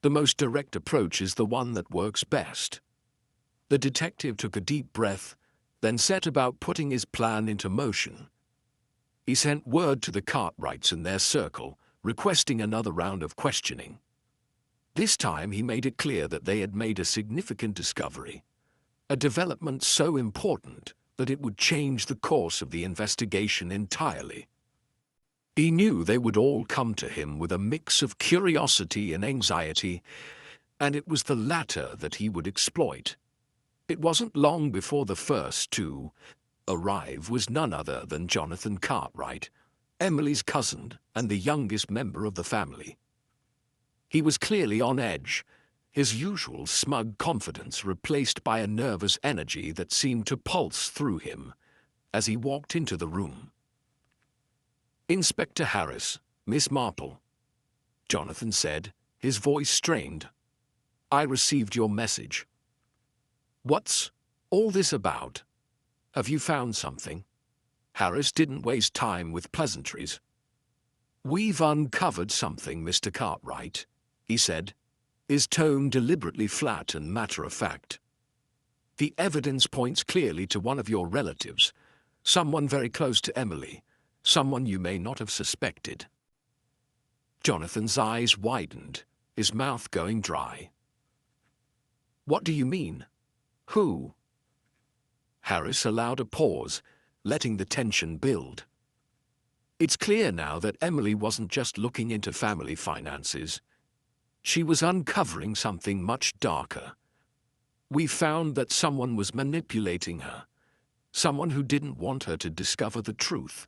[SPEAKER 1] the most direct approach is the one that works best." The detective took a deep breath, then set about putting his plan into motion. He sent word to the Cartwrights and their circle, requesting another round of questioning. This time he made it clear that they had made a significant discovery, a development so important that it would change the course of the investigation entirely. He knew they would all come to him with a mix of curiosity and anxiety, and it was the latter that he would exploit. It wasn't long before the first to arrive was none other than Jonathan Cartwright, Emily's cousin and the youngest member of the family. He was clearly on edge, his usual smug confidence replaced by a nervous energy that seemed to pulse through him as he walked into the room. "Inspector Harris, Miss Marple." Jonathan said, his voice strained. "I received your message. What's all this about? Have you found something?" Harris didn't waste time with pleasantries. "We've uncovered something, Mr. Cartwright," he said, his tone deliberately flat and matter-of-fact. "The evidence points clearly to one of your relatives, someone very close to Emily, someone you may not have suspected." Jonathan's eyes widened, his mouth going dry. "What do you mean? Who?" Harris allowed a pause, letting the tension build. It's clear now that Emily wasn't just looking into family finances. She was uncovering something much darker. We found that someone was manipulating her, someone who didn't want her to discover the truth.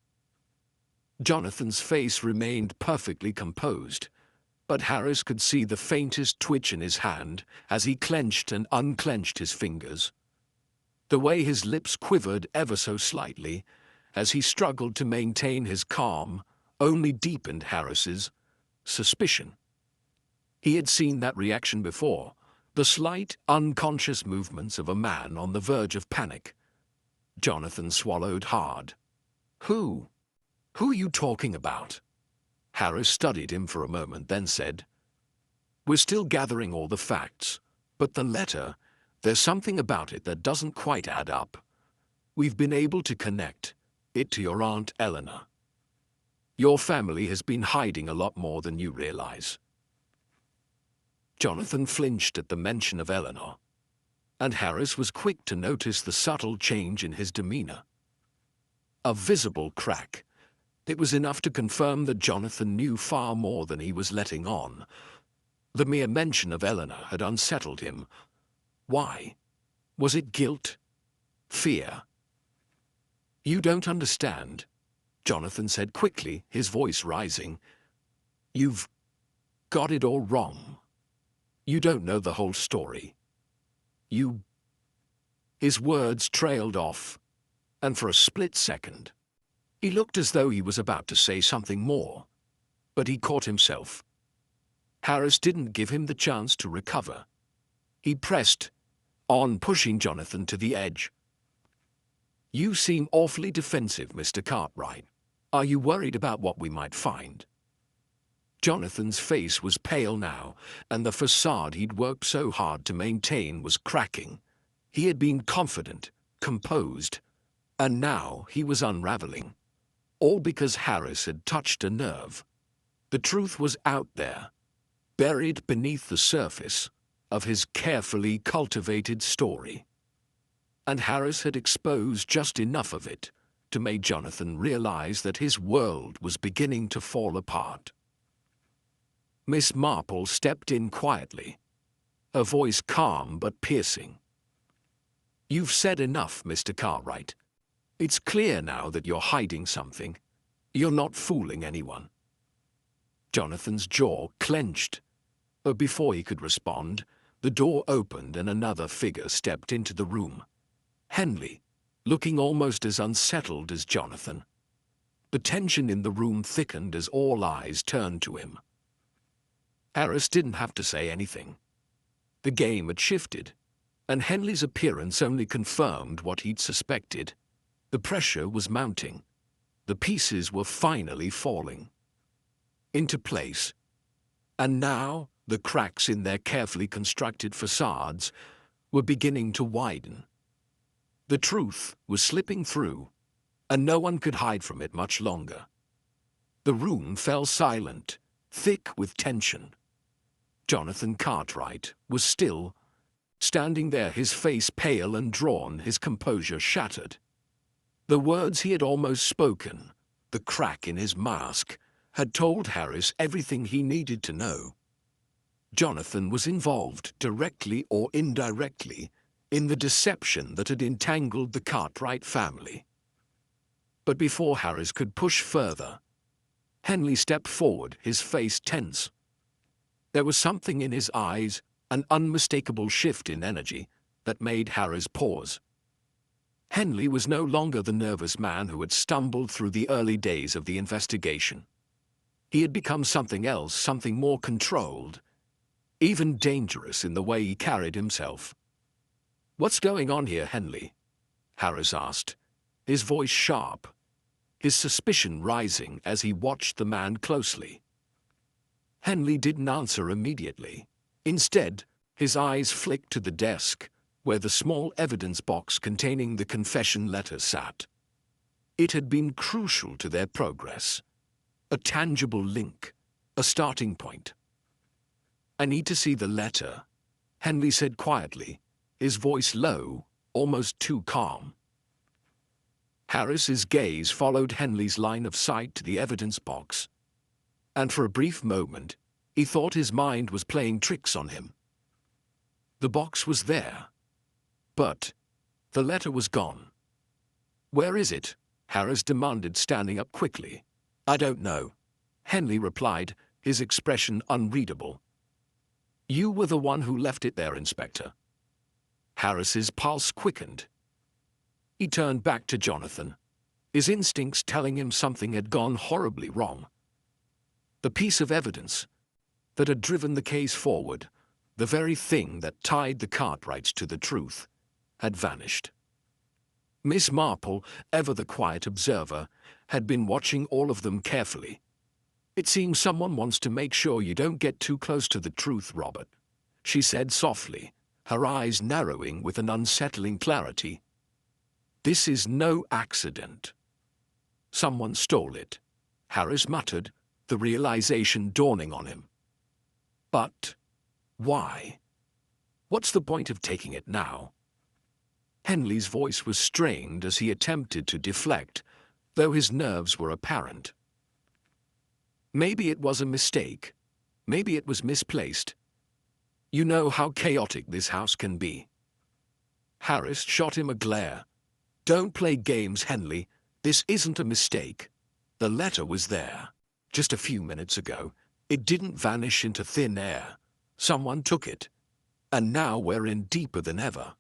[SPEAKER 1] Jonathan's face remained perfectly composed, but Harris could see the faintest twitch in his hand as he clenched and unclenched his fingers. The way his lips quivered ever so slightly as he struggled to maintain his calm only deepened Harris's suspicion. He had seen that reaction before, the slight, unconscious movements of a man on the verge of panic. Jonathan swallowed hard. Who are you talking about?" Harris studied him for a moment, then said, "We're still gathering all the facts, but the letter, there's something about it that doesn't quite add up. We've been able to connect it to your Aunt Eleanor. Your family has been hiding a lot more than you realize." Jonathan flinched at the mention of Eleanor, and Harris was quick to notice the subtle change in his demeanor. A visible crack. It was enough to confirm that Jonathan knew far more than he was letting on. The mere mention of Eleanor had unsettled him. Why? Was it guilt? Fear? "You don't understand," Jonathan said quickly, his voice rising. "You've got it all wrong. You don't know the whole story. You—" His words trailed off, and for a split second, he looked as though he was about to say something more, but he caught himself. Harris didn't give him the chance to recover. He pressed on, pushing Jonathan to the edge. "You seem awfully defensive, Mr. Cartwright. Are you worried about what we might find?" Jonathan's face was pale now, and the facade he'd worked so hard to maintain was cracking. He had been confident, composed, and now he was unraveling. All because Harris had touched a nerve. The truth was out there, buried beneath the surface of his carefully cultivated story. And Harris had exposed just enough of it to make Jonathan realize that his world was beginning to fall apart. Miss Marple stepped in quietly, her voice calm but piercing. "You've said enough, Mr. Cartwright. It's clear now that you're hiding something. You're not fooling anyone." Jonathan's jaw clenched, but before he could respond, the door opened and another figure stepped into the room. Henley, looking almost as unsettled as Jonathan. The tension in the room thickened as all eyes turned to him. Harris didn't have to say anything. The game had shifted, and Henley's appearance only confirmed what he'd suspected. The pressure was mounting. The pieces were finally falling into place. And now the cracks in their carefully constructed facades were beginning to widen. The truth was slipping through, and no one could hide from it much longer. The room fell silent, thick with tension. Jonathan Cartwright was still, standing there, his face pale and drawn, his composure shattered. The words he had almost spoken, the crack in his mask, had told Harris everything he needed to know. Jonathan was involved, directly or indirectly, in the deception that had entangled the Cartwright family. But before Harris could push further, Henley stepped forward, his face tense. There was something in his eyes, an unmistakable shift in energy, that made Harris pause. Henley was no longer the nervous man who had stumbled through the early days of the investigation. He had become something else, something more controlled, even dangerous in the way he carried himself. "What's going on here, Henley?" Harris asked, his voice sharp, his suspicion rising as he watched the man closely. Henley didn't answer immediately. Instead, his eyes flicked to the desk, where the small evidence box containing the confession letter sat. It had been crucial to their progress. A tangible link, a starting point. "I need to see the letter," Henley said quietly, his voice low, almost too calm. Harris's gaze followed Henley's line of sight to the evidence box, and for a brief moment, he thought his mind was playing tricks on him. The box was there, but the letter was gone. "Where is it?" Harris demanded, standing up quickly. "I don't know," Henley replied, his expression unreadable. "You were the one who left it there, Inspector." Harris's pulse quickened. He turned back to Jonathan, his instincts telling him something had gone horribly wrong. The piece of evidence that had driven the case forward, the very thing that tied the Cartwrights to the truth, had vanished. Miss Marple, ever the quiet observer, had been watching all of them carefully. "It seems someone wants to make sure you don't get too close to the truth, Robert," she said softly, her eyes narrowing with an unsettling clarity. "This is no accident. Someone stole it," Harris muttered, the realization dawning on him. "But why? What's the point of taking it now?" Henley's voice was strained as he attempted to deflect, though his nerves were apparent. "Maybe it was a mistake. Maybe it was misplaced. You know how chaotic this house can be." Harris shot him a glare. "Don't play games, Henley. This isn't a mistake. The letter was there, just a few minutes ago. It didn't vanish into thin air. Someone took it. And now we're in deeper than ever."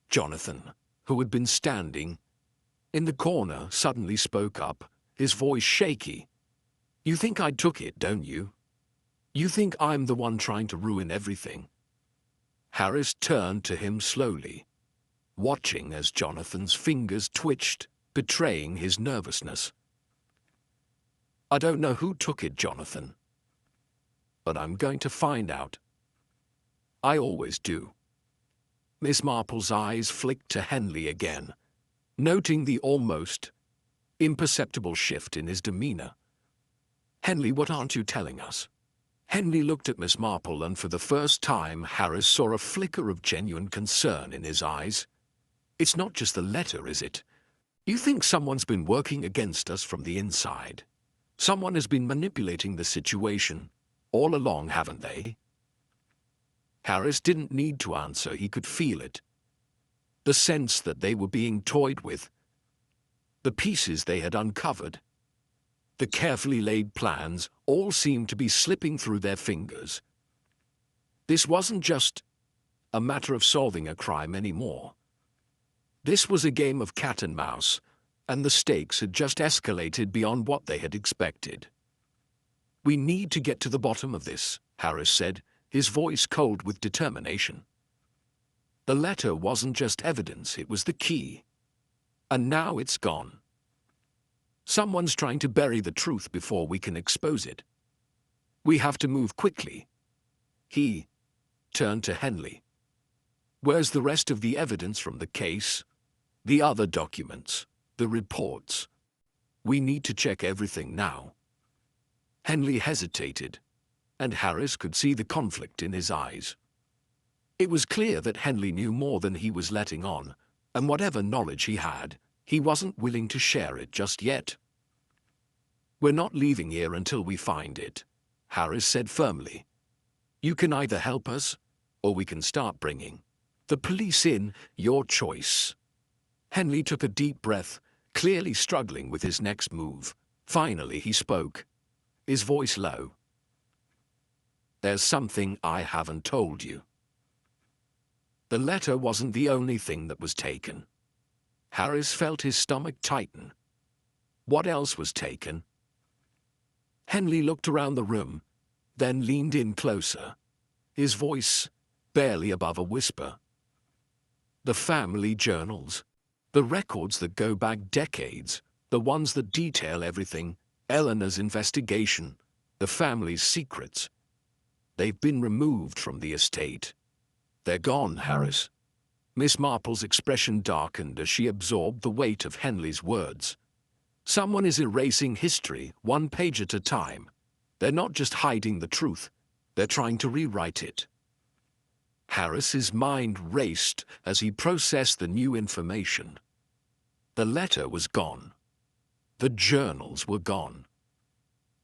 [SPEAKER 1] Jonathan, who had been standing in the corner, suddenly spoke up, his voice shaky. "You think I took it, don't you? You think I'm the one trying to ruin everything?" Harris turned to him slowly, watching as Jonathan's fingers twitched, betraying his nervousness. "I don't know who took it, Jonathan, but I'm going to find out. I always do." Miss Marple's eyes flicked to Henley again, noting the almost imperceptible shift in his demeanor. "Henley, what aren't you telling us?" Henley looked at Miss Marple, and for the first time Harris saw a flicker of genuine concern in his eyes. "It's not just the letter, is it? You think someone's been working against us from the inside? Someone has been manipulating the situation all along, haven't they?" Harris didn't need to answer, he could feel it. The sense that they were being toyed with. The pieces they had uncovered, the carefully laid plans, all seemed to be slipping through their fingers. This wasn't just a matter of solving a crime anymore. This was a game of cat and mouse, and the stakes had just escalated beyond what they had expected. "We need to get to the bottom of this," Harris said, his voice cold with determination. The letter wasn't just evidence, it was the key. And now it's gone. Someone's trying to bury the truth before we can expose it. We have to move quickly. He turned to Henley. "Where's the rest of the evidence from the case? The other documents, the reports? We need to check everything now." Henley hesitated, and Harris could see the conflict in his eyes. It was clear that Henley knew more than he was letting on, and whatever knowledge he had, he wasn't willing to share it just yet. "We're not leaving here until we find it," Harris said firmly. "You can either help us, or we can start bringing the police in, your choice." Henley took a deep breath, clearly struggling with his next move. Finally he spoke, his voice low. "There's something I haven't told you. The letter wasn't the only thing that was taken." Harris felt his stomach tighten. What else was taken? Henley looked around the room, then leaned in closer, his voice barely above a whisper. The family journals, the records that go back decades, the ones that detail everything, Eleanor's investigation, the family's secrets. They've been removed from the estate. They're gone, Harris. Miss Marple's expression darkened as she absorbed the weight of Henley's words. Someone is erasing history, one page at a time. They're not just hiding the truth, they're trying to rewrite it. Harris's mind raced as he processed the new information. The letter was gone. The journals were gone.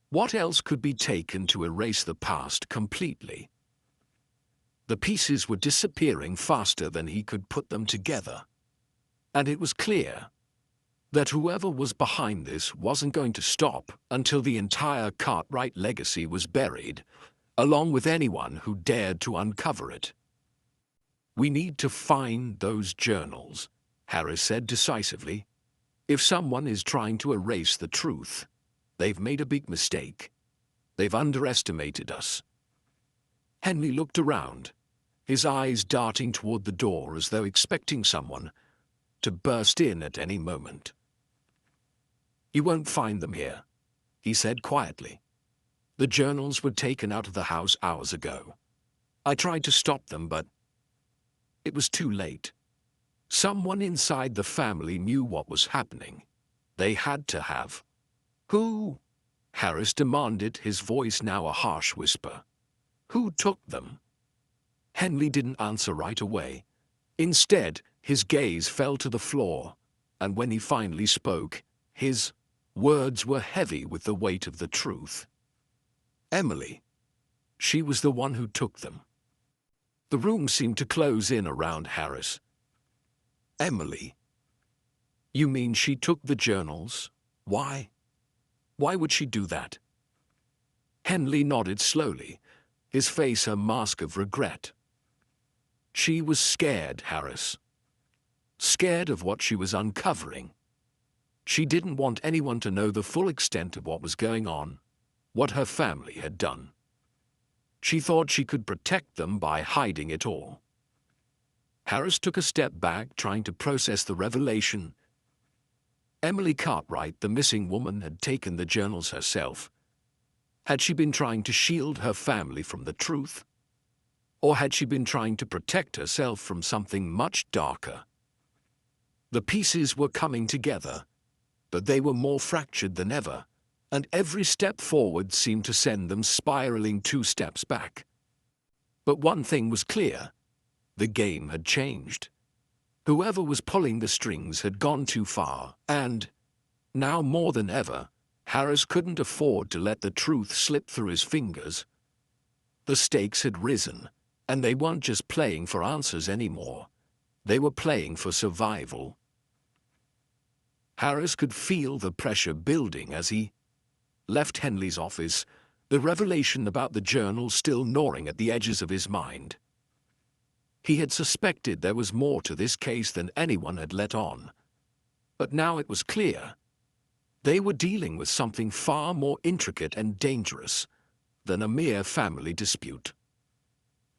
[SPEAKER 1] What else could be taken to erase the past completely? The pieces were disappearing faster than he could put them together. And it was clear that whoever was behind this wasn't going to stop until the entire Cartwright legacy was buried, along with anyone who dared to uncover it. "We need to find those journals," Harris said decisively. "If someone is trying to erase the truth, they've made a big mistake. They've underestimated us." Henley looked around, his eyes darting toward the door as though expecting someone to burst in at any moment. "You won't find them here," he said quietly. "The journals were taken out of the house hours ago. I tried to stop them, but it was too late. Someone inside the family knew what was happening. They had to have." "Who?" Harris demanded, his voice now a harsh whisper. "Who took them?" Henley didn't answer right away. Instead, his gaze fell to the floor, and when he finally spoke, his words were heavy with the weight of the truth. "Emily. She was the one who took them." The room seemed to close in around Harris. "Emily? You mean she took the journals? Why? Why would she do that?" Henley nodded slowly, his face a mask of regret. "She was scared, Harris. Scared of what she was uncovering. She didn't want anyone to know the full extent of what was going on, what her family had done. She thought she could protect them by hiding it all." Harris took a step back, trying to process the revelation. Emily Cartwright, the missing woman, had taken the journals herself. Had she been trying to shield her family from the truth? Or had she been trying to protect herself from something much darker? The pieces were coming together, but they were more fractured than ever, and every step forward seemed to send them spiraling 2 steps back. But one thing was clear. The game had changed. Whoever was pulling the strings had gone too far, and, now more than ever, Harris couldn't afford to let the truth slip through his fingers. The stakes had risen, and they weren't just playing for answers anymore. They were playing for survival. Harris could feel the pressure building as he left Henley's office, the revelation about the journal still gnawing at the edges of his mind. He had suspected there was more to this case than anyone had let on. But now it was clear. They were dealing with something far more intricate and dangerous than a mere family dispute.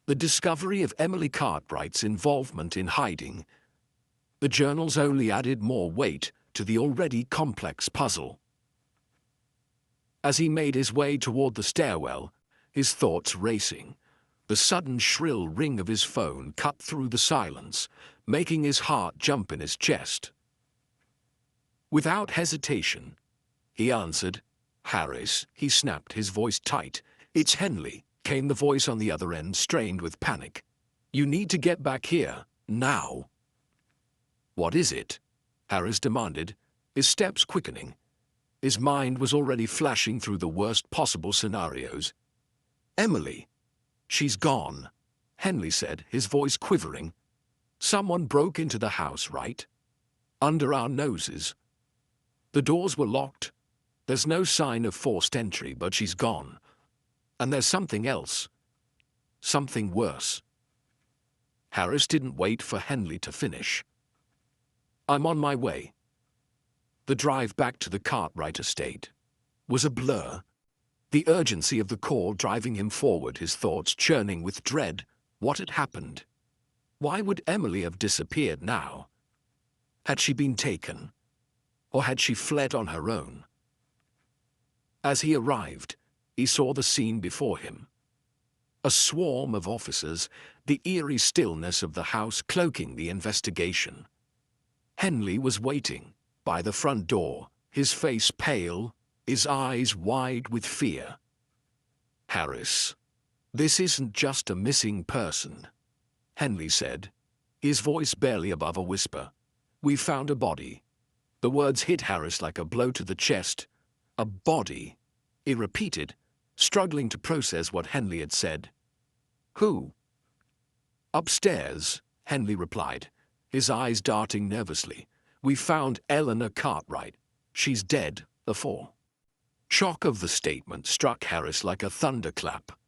[SPEAKER 1] The discovery of Emily Cartwright's involvement in hiding the journals only added more weight to the already complex puzzle. As he made his way toward the stairwell, his thoughts racing, the sudden shrill ring of his phone cut through the silence, making his heart jump in his chest. Without hesitation, he answered. "Harris," he snapped, his voice tight. "It's Henley," came the voice on the other end, strained with panic. "You need to get back here, now." "What is it?" Harris demanded, his steps quickening. His mind was already flashing through the worst possible scenarios. "Emily. She's gone," Henley said, his voice quivering. "Someone broke into the house, right? Under our noses. The doors were locked. There's no sign of forced entry, but she's gone. And there's something else. Something worse." Harris didn't wait for Henley to finish. "I'm on my way." The drive back to the Cartwright estate was a blur. the urgency of the call driving him forward, his thoughts churning with dread. What had happened? Why would Emily have disappeared now? Had she been taken? Or had she fled on her own? As he arrived, he saw the scene before him. A swarm of officers, the eerie stillness of the house cloaking the investigation. Henley was waiting by the front door, his face pale, his eyes wide with fear. "Harris, this isn't just a missing person," Henley said, his voice barely above a whisper. "We found a body." The words hit Harris like a blow to the chest. "A body," he repeated, struggling to process what Henley had said. "Who?" "Upstairs," Henley replied, his eyes darting nervously. "We found Eleanor Cartwright. She's dead, the fall." Shock of the statement struck Harris like a thunderclap.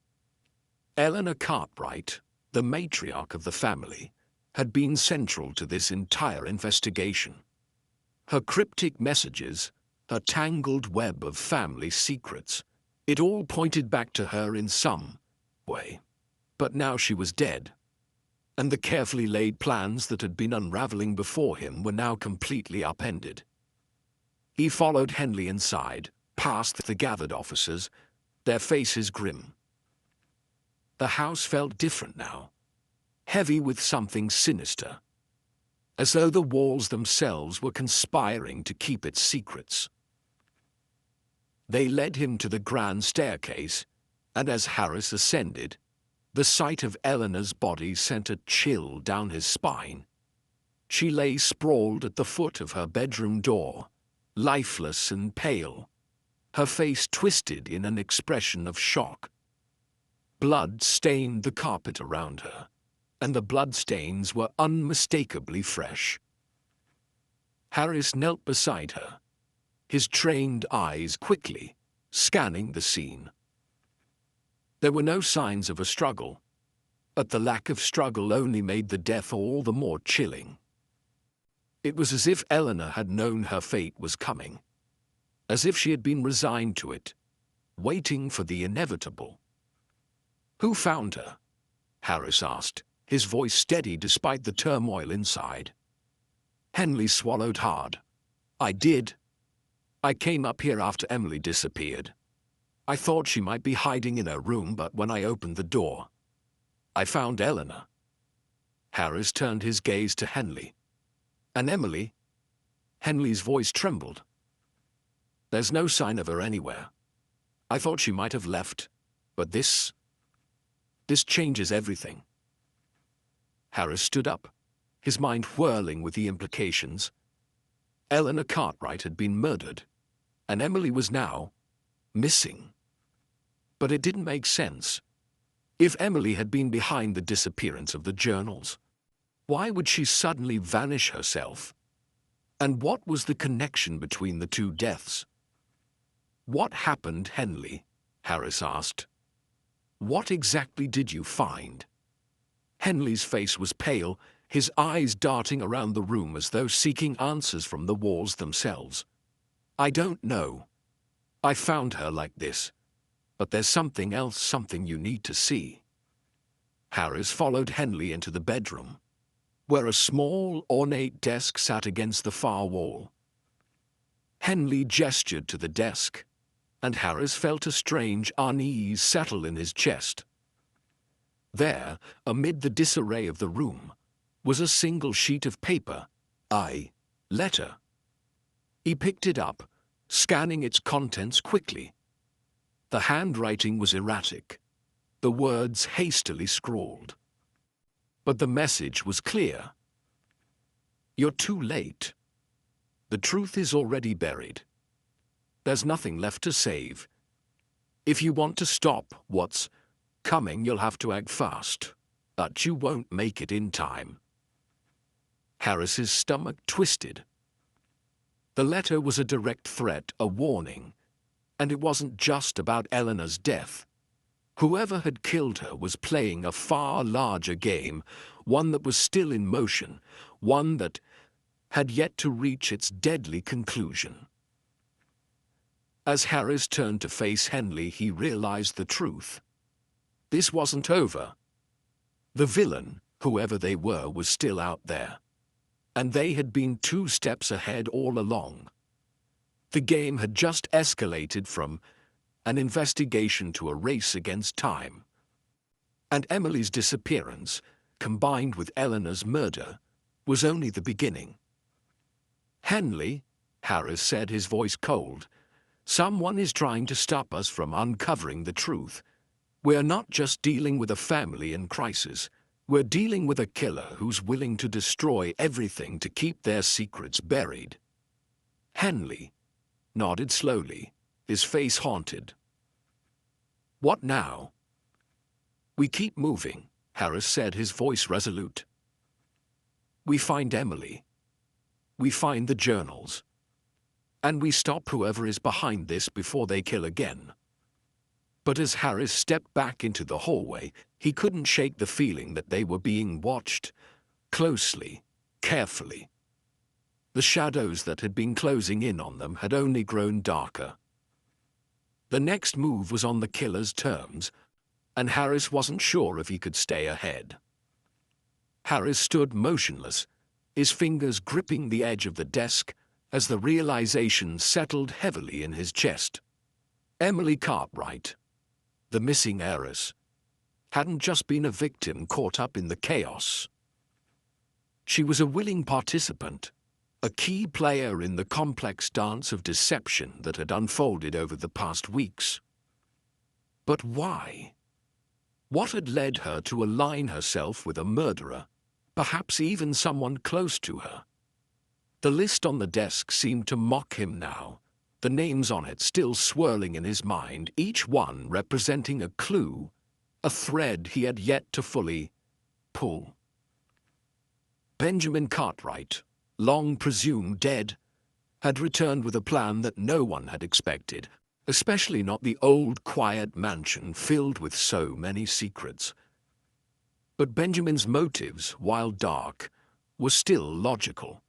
[SPEAKER 1] Eleanor Cartwright, the matriarch of the family, had been central to this entire investigation. Her cryptic messages, her tangled web of family secrets, it all pointed back to her in some way. But now she was dead, and the carefully laid plans that had been unraveling before him were now completely upended. He followed Henley inside, past the gathered officers, their faces grim. The house felt different now, heavy with something sinister, as though the walls themselves were conspiring to keep its secrets. They led him to the grand staircase, and as Harris ascended, the sight of Eleanor's body sent a chill down his spine. She lay sprawled at the foot of her bedroom door, lifeless and pale, her face twisted in an expression of shock. Blood stained the carpet around her, and the bloodstains were unmistakably fresh. Harris knelt beside her, his trained eyes quickly scanning the scene. There were no signs of a struggle, but the lack of struggle only made the death all the more chilling. It was as if Eleanor had known her fate was coming, as if she had been resigned to it, waiting for the inevitable. "Who found her?" Harris asked, his voice steady despite the turmoil inside. Henley swallowed hard. "I did. I came up here after Emily disappeared. I thought she might be hiding in her room, but when I opened the door, I found Eleanor." Harris turned his gaze to Henley. "And Emily?" Henley's voice trembled. "There's no sign of her anywhere. I thought she might have left, but this changes everything." Harris stood up, his mind whirling with the implications. Eleanor Cartwright had been murdered, and Emily was now missing. But it didn't make sense. If Emily had been behind the disappearance of the journals, why would she suddenly vanish herself? And what was the connection between the two deaths? "What happened, Henley?" Harris asked. "What exactly did you find?" Henley's face was pale, his eyes darting around the room as though seeking answers from the walls themselves. "I don't know. I found her like this. But there's something else, something you need to see." Harris followed Henley into the bedroom, where a small, ornate desk sat against the far wall. Henley gestured to the desk, and Harris felt a strange unease settle in his chest. There, amid the disarray of the room, was a single sheet of paper, a letter. He picked it up, scanning its contents quickly. The handwriting was erratic, the words hastily scrawled. But the message was clear. "You're too late. The truth is already buried. There's nothing left to save. If you want to stop what's coming, you'll have to act fast, but you won't make it in time." Harris's stomach twisted. The letter was a direct threat, a warning, and it wasn't just about Eleanor's death. Whoever had killed her was playing a far larger game, one that was still in motion, one that had yet to reach its deadly conclusion. As Harris turned to face Henley, he realized the truth. This wasn't over. The villain, whoever they were, was still out there. And they had been 2 steps ahead all along. The game had just escalated from an investigation to a race against time. And Emily's disappearance, combined with Eleanor's murder, was only the beginning. "Henley," Harris said, his voice cold, "someone is trying to stop us from uncovering the truth. We're not just dealing with a family in crisis. We're dealing with a killer who's willing to destroy everything to keep their secrets buried." Henley nodded slowly, his face haunted. "What now?" "We keep moving," Harris said, his voice resolute. "We find Emily. We find the journals. And we stop whoever is behind this before they kill again." But as Harris stepped back into the hallway, he couldn't shake the feeling that they were being watched, closely, carefully. The shadows that had been closing in on them had only grown darker. The next move was on the killer's terms, and Harris wasn't sure if he could stay ahead. Harris stood motionless, his fingers gripping the edge of the desk as the realization settled heavily in his chest. Emily Cartwright, the missing heiress, hadn't just been a victim caught up in the chaos. She was a willing participant, a key player in the complex dance of deception that had unfolded over the past weeks. But why? What had led her to align herself with a murderer, perhaps even someone close to her? The list on the desk seemed to mock him now, the names on it still swirling in his mind, each one representing a clue, a thread he had yet to fully pull. Benjamin Cartwright, long presumed dead, had returned with a plan that no one had expected, especially not the old, quiet mansion filled with so many secrets. But Benjamin's motives, while dark, were still logical.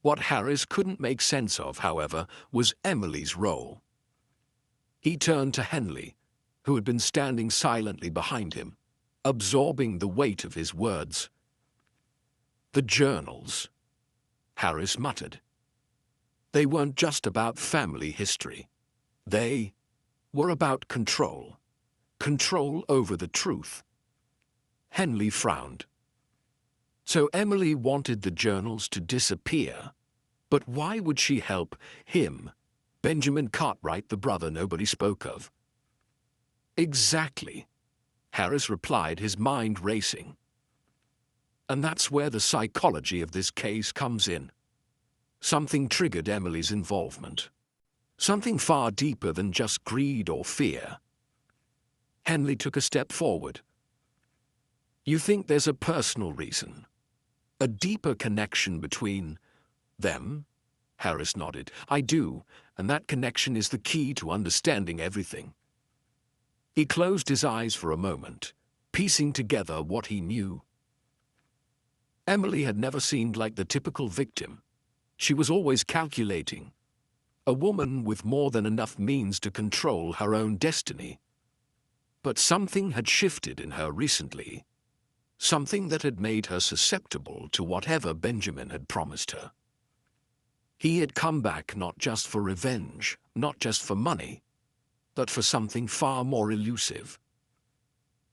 [SPEAKER 1] What Harris couldn't make sense of, however, was Emily's role. He turned to Henley, who had been standing silently behind him, absorbing the weight of his words. "The journals," Harris muttered. "They weren't just about family history. They were about control. Control over the truth." Henley frowned. So Emily wanted the journals to disappear. But why would she help him, Benjamin Cartwright, the brother nobody spoke of? "Exactly," Harris replied, his mind racing. "And that's where the psychology of this case comes in. Something triggered Emily's involvement. Something far deeper than just greed or fear." Henley took a step forward. "You think there's a personal reason? A deeper connection between them?" Harris nodded. "I do, and that connection is the key to understanding everything." He closed his eyes for a moment, piecing together what he knew. Emily had never seemed like the typical victim. She was always calculating, a woman with more than enough means to control her own destiny. But something had shifted in her recently, something that had made her susceptible to whatever Benjamin had promised her. He had come back not just for revenge, not just for money, but for something far more elusive.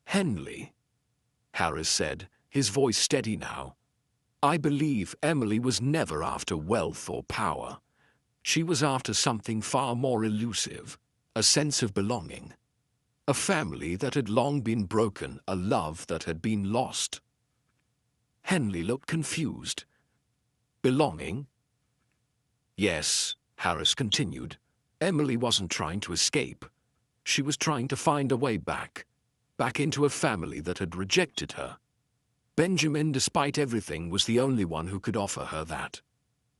[SPEAKER 1] "Henley," Harris said, his voice steady now, "I believe Emily was never after wealth or power. She was after something far more elusive, a sense of belonging. A family that had long been broken, a love that had been lost." Henley looked confused. "Belonging?" "Yes," Harris continued. "Emily wasn't trying to escape. She was trying to find a way back into a family that had rejected her. Benjamin, despite everything, was the only one who could offer her that.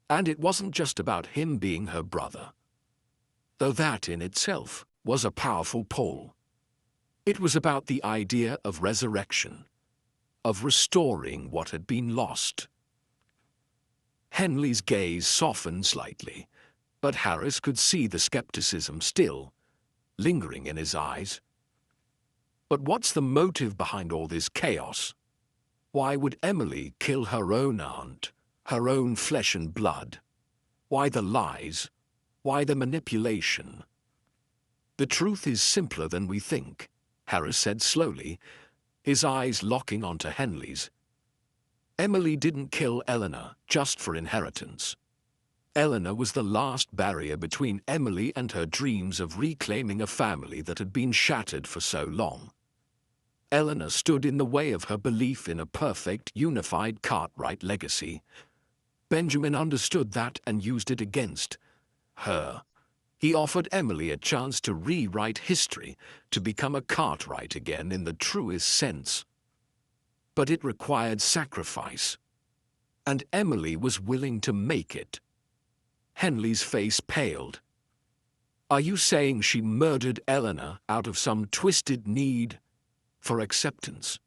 [SPEAKER 1] And it wasn't just about him being her brother, though that in itself was a powerful pull. It was about the idea of resurrection, of restoring what had been lost." Henley's gaze softened slightly, But Harris could see the skepticism still lingering in his eyes. But what's the motive behind all this chaos? Why would Emily kill her own aunt, her own flesh and blood? Why the lies? Why the manipulation? The truth is simpler than we think, Harris said slowly, his eyes locking onto Henley's. Emily didn't kill Eleanor just for inheritance. Eleanor was the last barrier between Emily and her dreams of reclaiming a family that had been shattered for so long. Eleanor stood in the way of her belief in a perfect, unified Cartwright legacy. Benjamin understood that and used it against her. He offered Emily a chance to rewrite history, to become a Cartwright again in the truest sense. But it required sacrifice. And Emily was willing to make it. Henley's face paled. Are you saying she murdered Eleanor out of some twisted need for acceptance?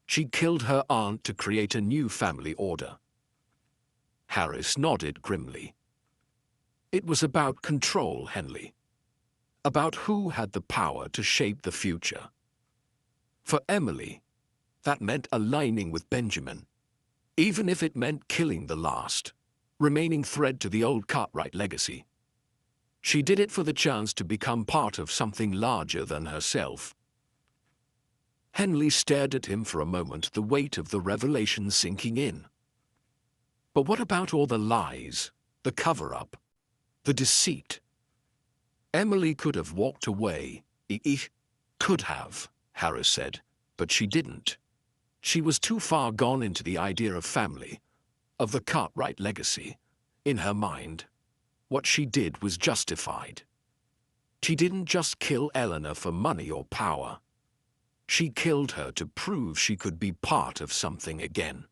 [SPEAKER 1] She killed her aunt to create a new family order. Harris nodded grimly. It was about control, Henley. About who had the power to shape the future. For Emily, that meant aligning with Benjamin, even if it meant killing the last remaining thread to the old Cartwright legacy. She did it for the chance to become part of something larger than herself. Henley stared at him for a moment, the weight of the revelation sinking in. But what about all the lies, the cover-up, the deceit? Emily could have walked away. Could have, Harris said, but she didn't. She was too far gone into the idea of family, of the Cartwright legacy. In her mind, what she did was justified. She didn't just kill Eleanor for money or power. She killed her to prove she could be part of something again.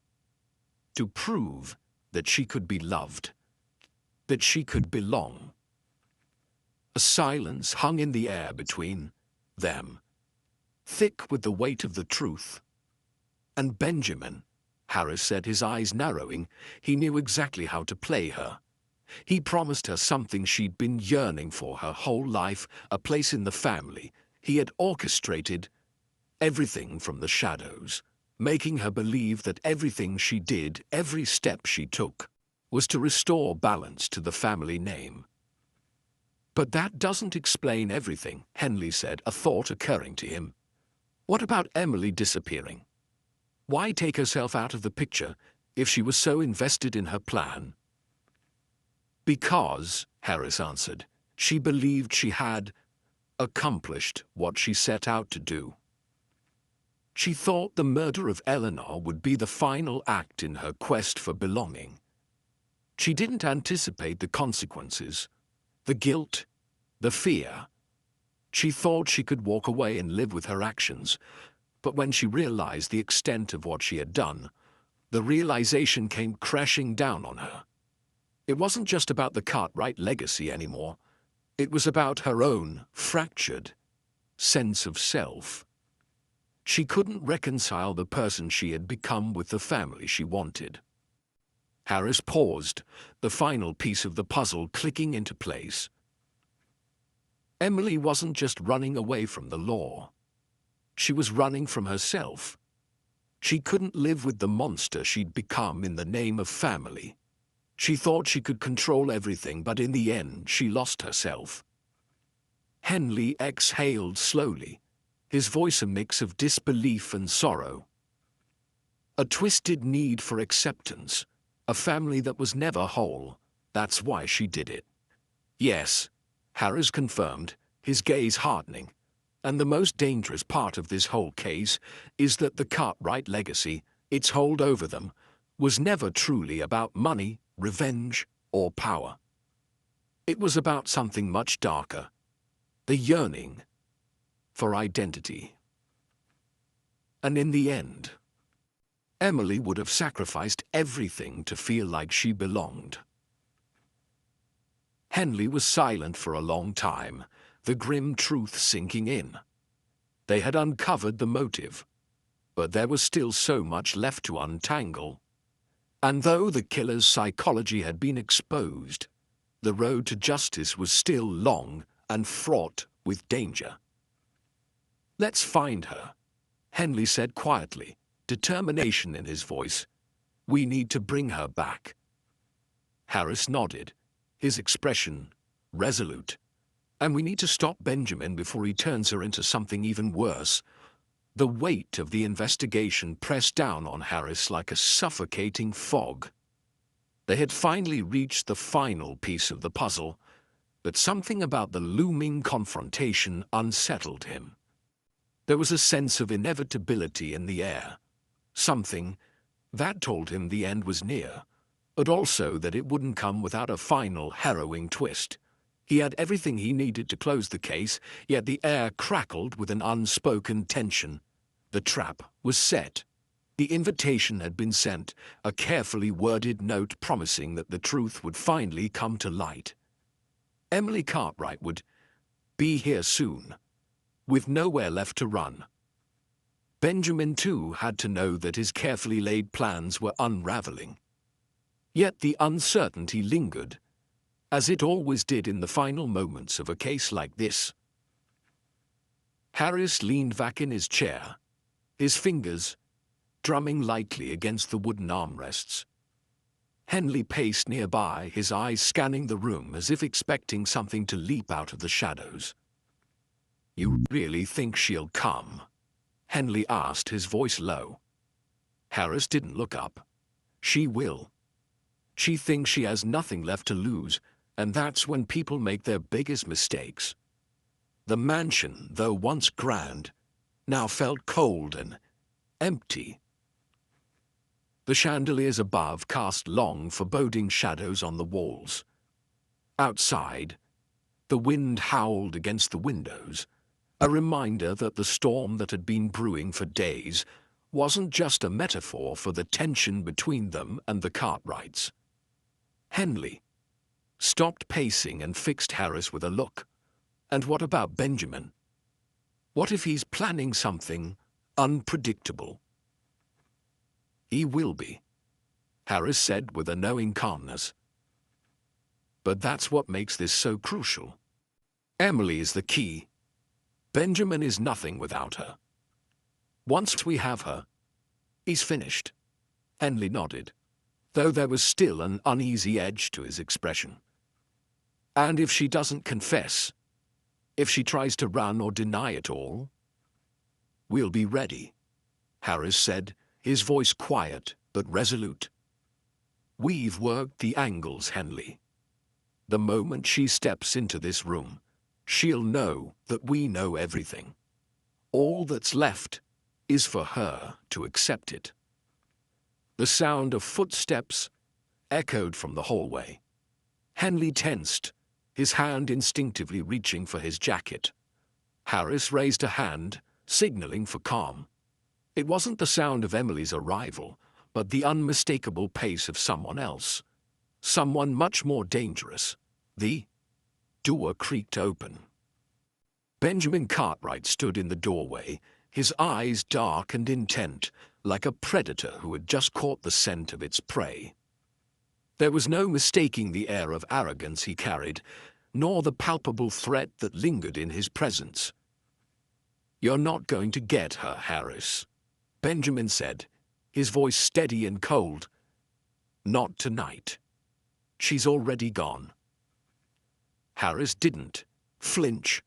[SPEAKER 1] To prove that she could be loved, that she could belong. A silence hung in the air between them, thick with the weight of the truth. And Benjamin, Harris said, his eyes narrowing, he knew exactly how to play her. He promised her something she'd been yearning for her whole life, a place in the family. He had orchestrated everything from the shadows, making her believe that everything she did, every step she took, was to restore balance to the family name. But that doesn't explain everything, Henley said, a thought occurring to him. What about Emily disappearing? Why take herself out of the picture if she was so invested in her plan? Because, Harris answered, she believed she had accomplished what she set out to do. She thought the murder of Eleanor would be the final act in her quest for belonging. She didn't anticipate the consequences, the guilt, the fear. She thought she could walk away and live with her actions, but when she realized the extent of what she had done, the realization came crashing down on her. It wasn't just about the Cartwright legacy anymore. It was about her own fractured sense of self. She couldn't reconcile the person she had become with the family she wanted. Harris paused, the final piece of the puzzle clicking into place. Emily wasn't just running away from the law. She was running from herself. She couldn't live with the monster she'd become in the name of family. She thought she could control everything, but in the end she lost herself. Henley exhaled slowly, his voice a mix of disbelief and sorrow. A twisted need for acceptance, a family that was never whole. That's why she did it. Yes, Harris confirmed, his gaze hardening. And the most dangerous part of this whole case is that the Cartwright legacy, its hold over them, was never truly about money, revenge, or power. It was about something much darker, the yearning for identity. And in the end, Emily would have sacrificed everything to feel like she belonged. Henley was silent for a long time, the grim truth sinking in. They had uncovered the motive, but there was still so much left to untangle. And though the killer's psychology had been exposed, The road to justice was still long and fraught with danger. "Let's find her," Henley said quietly, determination in his voice. "We need to bring her back." Harris nodded, his expression resolute. "And we need to stop Benjamin before he turns her into something even worse." The weight of the investigation pressed down on Harris like a suffocating fog. They had finally reached the final piece of the puzzle, but something about the looming confrontation unsettled him. There was a sense of inevitability in the air, something that told him the end was near, but also that it wouldn't come without a final harrowing twist. He had everything he needed to close the case, yet the air crackled with an unspoken tension. The trap was set. The invitation had been sent, a carefully worded note promising that the truth would finally come to light. Emily Cartwright would be here soon, with nowhere left to run. Benjamin, too, had to know that his carefully laid plans were unraveling. Yet the uncertainty lingered, as it always did in the final moments of a case like this. Harris leaned back in his chair, his fingers drumming lightly against the wooden armrests. Henley paced nearby, his eyes scanning the room as if expecting something to leap out of the shadows. "You really think she'll come?" Henley asked, his voice low. Harris didn't look up. "She will. She thinks she has nothing left to lose, and that's when people make their biggest mistakes." The mansion, though once grand, now felt cold and empty. The chandeliers above cast long, foreboding shadows on the walls. Outside, the wind howled against the windows, a reminder that the storm that had been brewing for days wasn't just a metaphor for the tension between them and the Cartwrights. Henley stopped pacing and fixed Harris with a look. "And what about Benjamin? What if he's planning something unpredictable?" "He will be," Harris said with a knowing calmness. "But that's what makes this so crucial. Emily is the key. Benjamin is nothing without her. Once we have her, he's finished." Henley nodded, though there was still an uneasy edge to his expression. "And if she doesn't confess, if she tries to run or deny it all?" "We'll be ready," Harris said, his voice quiet but resolute. "We've worked the angles, Henley. The moment she steps into this room, she'll know that we know everything. All that's left is for her to accept it." The sound of footsteps echoed from the hallway. Henley tensed, his hand instinctively reaching for his jacket. Harris raised a hand, signaling for calm. It wasn't the sound of Emily's arrival, but the unmistakable pace of someone else. Someone much more dangerous. The door creaked open. Benjamin Cartwright stood in the doorway, his eyes dark and intent, like a predator who had just caught the scent of its prey. There was no mistaking the air of arrogance he carried, nor the palpable threat that lingered in his presence. "You're not going to get her, Harris," Benjamin said, his voice steady and cold. "Not tonight. She's already gone." Harris didn't flinch.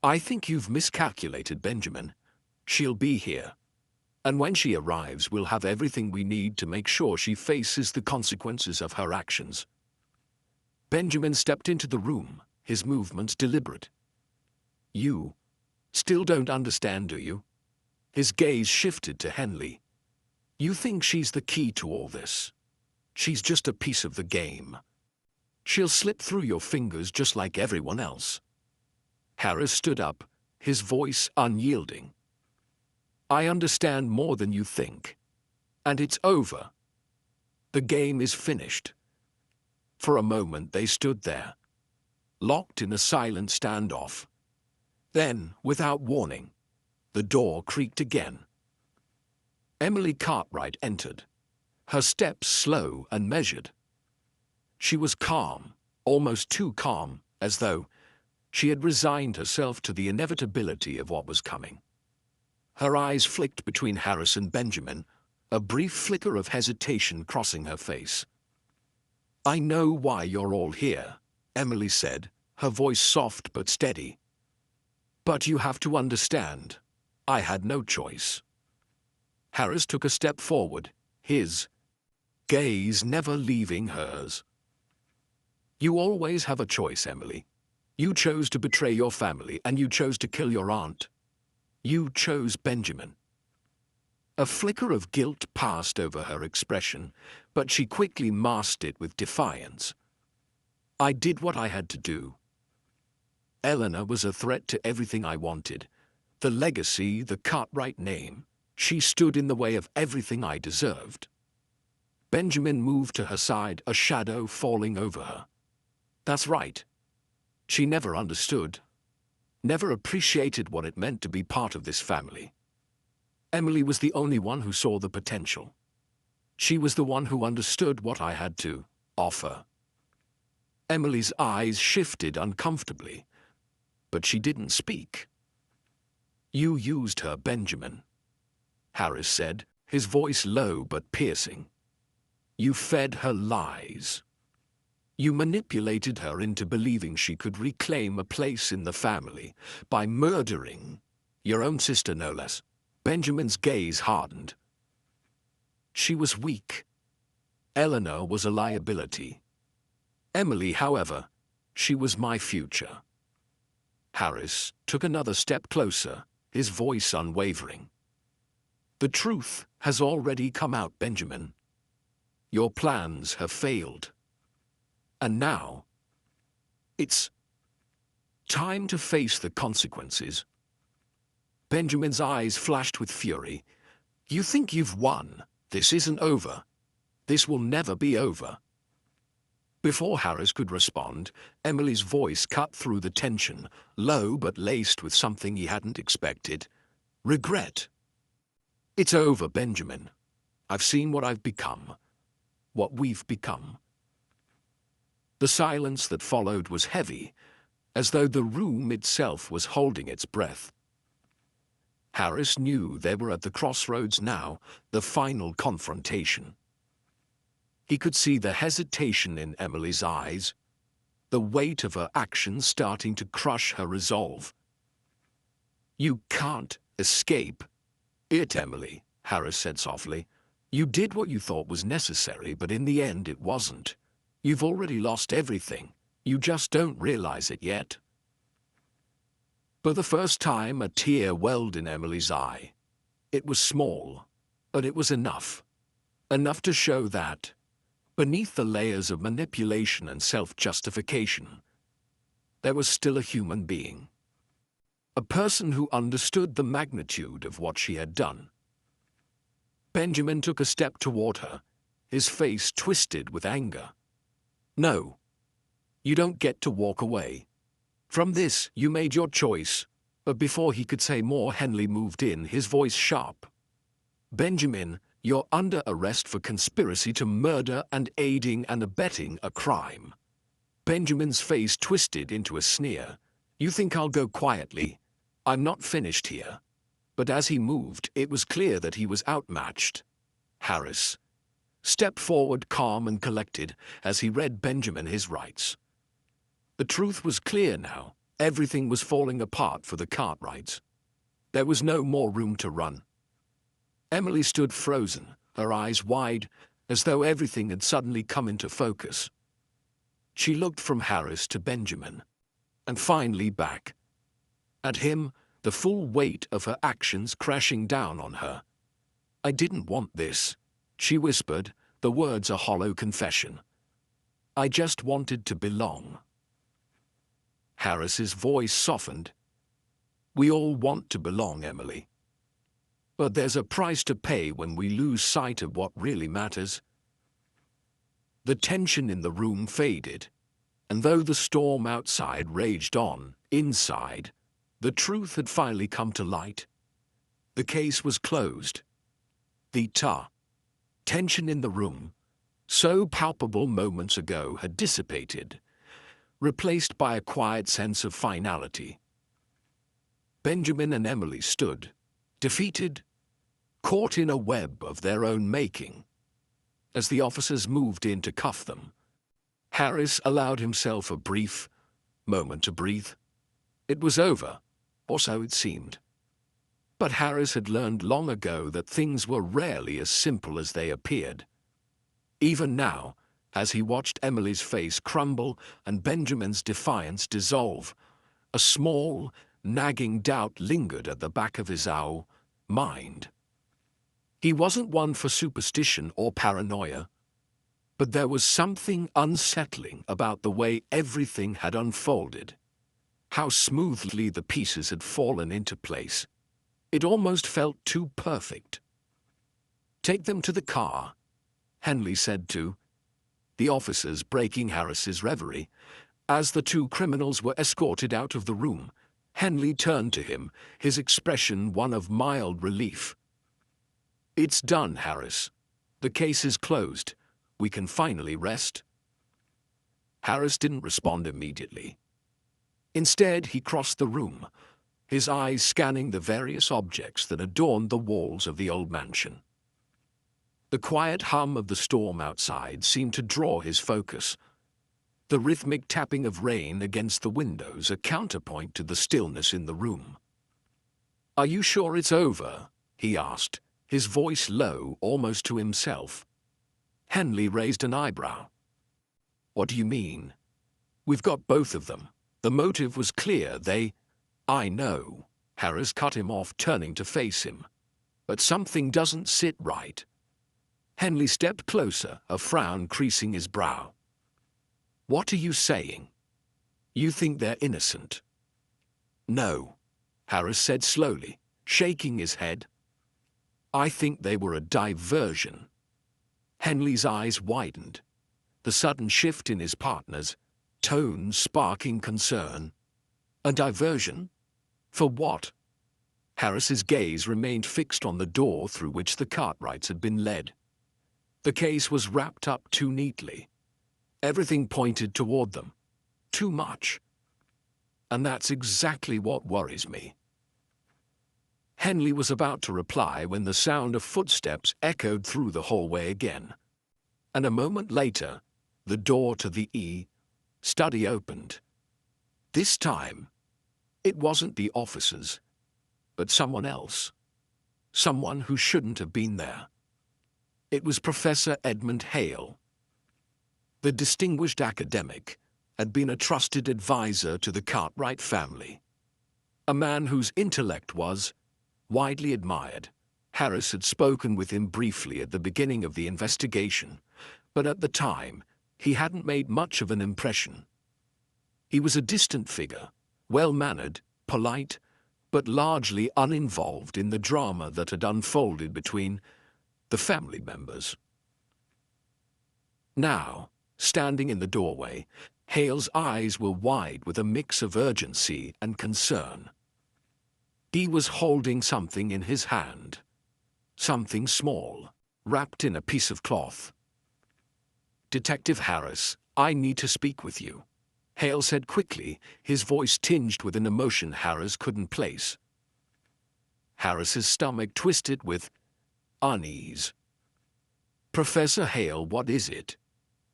[SPEAKER 1] "I think you've miscalculated, Benjamin. She'll be here. And when she arrives, we'll have everything we need to make sure she faces the consequences of her actions." Benjamin stepped into the room, his movements deliberate. "You still don't understand, do you?" His gaze shifted to Henley. "You think she's the key to all this? She's just a piece of the game. She'll slip through your fingers just like everyone else." Harris stood up, his voice unyielding. "I understand more than you think. And it's over. The game is finished." For a moment they stood there, locked in a silent standoff. Then, without warning, the door creaked again. Emily Cartwright entered, her steps slow and measured. She was calm, almost too calm, as though she had resigned herself to the inevitability of what was coming. Her eyes flicked between Harris and Benjamin, a brief flicker of hesitation crossing her face. "I know why you're all here," Emily said, her voice soft but steady. "But you have to understand, I had no choice." Harris took a step forward, his gaze never leaving hers. "You always have a choice, Emily. You chose to betray your family, and you chose to kill your aunt. You chose Benjamin." A flicker of guilt passed over her expression, but she quickly masked it with defiance. "I did what I had to do. Eleanor was a threat to everything I wanted. The legacy, the Cartwright name. She stood in the way of everything I deserved." Benjamin moved to her side, a shadow falling over her. "That's right. She never understood, never appreciated what it meant to be part of this family. Emily was the only one who saw the potential. She was the one who understood what I had to offer." Emily's eyes shifted uncomfortably, but she didn't speak. "You used her, Benjamin," Harris said, his voice low but piercing. "You fed her lies. You manipulated her into believing she could reclaim a place in the family by murdering your own sister, no less." Benjamin's gaze hardened. "She was weak. Eleanor was a liability. Emily, however, she was my future." Harris took another step closer, his voice unwavering. "The truth has already come out, Benjamin. Your plans have failed. And now, it's time to face the consequences." Benjamin's eyes flashed with fury. "You think you've won. This isn't over. This will never be over." Before Harris could respond, Emily's voice cut through the tension, low but laced with something he hadn't expected. "Regret. It's over, Benjamin. I've seen what I've become. What we've become." The silence that followed was heavy, as though the room itself was holding its breath. Harris knew they were at the crossroads now, the final confrontation. He could see the hesitation in Emily's eyes, the weight of her actions starting to crush her resolve. "You can't escape it, Emily," Harris said softly. "You did what you thought was necessary, but in the end it wasn't. You've already lost everything. You just don't realize it yet." For the first time, a tear welled in Emily's eye. It was small, but it was enough. Enough to show that, beneath the layers of manipulation and self-justification, there was still a human being. A person who understood the magnitude of what she had done. Benjamin took a step toward her, his face twisted with anger. "No, you don't get to walk away. From this, you made your choice." But before he could say more, Henley moved in, his voice sharp. "Benjamin, you're under arrest for conspiracy to murder and aiding and abetting a crime." Benjamin's face twisted into a sneer. "You think I'll go quietly? I'm not finished here." But as he moved, it was clear that he was outmatched. Harris stepped forward, calm and collected, as he read Benjamin his rights. The truth was clear now. Everything was falling apart for the Cartwrights. There was no more room to run. Emily stood frozen, her eyes wide, as though everything had suddenly come into focus. She looked from Harris to Benjamin, and finally back at him, the full weight of her actions crashing down on her. "I didn't want this," she whispered, the words a hollow confession. "I just wanted to belong." Harris's voice softened. "We all want to belong, Emily. But there's a price to pay when we lose sight of what really matters." The tension in the room faded, and though the storm outside raged on, inside, the truth had finally come to light. The case was closed. The tension in the room, so palpable moments ago, had dissipated, replaced by a quiet sense of finality. Benjamin and Emily stood, defeated, caught in a web of their own making. As the officers moved in to cuff them, Harris allowed himself a brief moment to breathe. It was over, or so it seemed. But Harris had learned long ago that things were rarely as simple as they appeared. Even now, as he watched Emily's face crumble and Benjamin's defiance dissolve, a small, nagging doubt lingered at the back of his mind. He wasn't one for superstition or paranoia, but there was something unsettling about the way everything had unfolded. How smoothly the pieces had fallen into place. It almost felt too perfect. "Take them to the car," Henley said to the officers, breaking Harris's reverie. As the two criminals were escorted out of the room, Henley turned to him, his expression one of mild relief. "It's done, Harris. The case is closed. We can finally rest." Harris didn't respond immediately. Instead, he crossed the room, his eyes scanning the various objects that adorned the walls of the old mansion. The quiet hum of the storm outside seemed to draw his focus, the rhythmic tapping of rain against the windows a counterpoint to the stillness in the room. "Are you sure it's over?" he asked, his voice low, almost to himself. Henley raised an eyebrow. "What do you mean?" "We've got both of them. The motive was clear. I know," Harris cut him off, turning to face him. "But something doesn't sit right." Henley stepped closer, a frown creasing his brow. "What are you saying? You think they're innocent?" "No," Harris said slowly, shaking his head. "I think they were a diversion." Henley's eyes widened, the sudden shift in his partner's tone sparking concern. "A diversion? For what?" Harris's gaze remained fixed on the door through which the Cartwrights had been led. The case was wrapped up too neatly. Everything pointed toward them. Too much. And that's exactly what worries me. Henley was about to reply when the sound of footsteps echoed through the hallway again. And a moment later, the door to the study opened. This time, it wasn't the officers, but someone else. Someone who shouldn't have been there. It was Professor Edmund Hale. The distinguished academic had been a trusted advisor to the Cartwright family. A man whose intellect was widely admired. Harris had spoken with him briefly at the beginning of the investigation, but at the time, he hadn't made much of an impression. He was a distant figure, well-mannered, polite, but largely uninvolved in the drama that had unfolded between the family members. Now, standing in the doorway, Hale's eyes were wide with a mix of urgency and concern. He was holding something in his hand. Something small, wrapped in a piece of cloth. "Detective Harris, I need to speak with you," Hale said quickly, his voice tinged with an emotion Harris couldn't place. Harris's stomach twisted with unease. "Professor Hale, what is it?"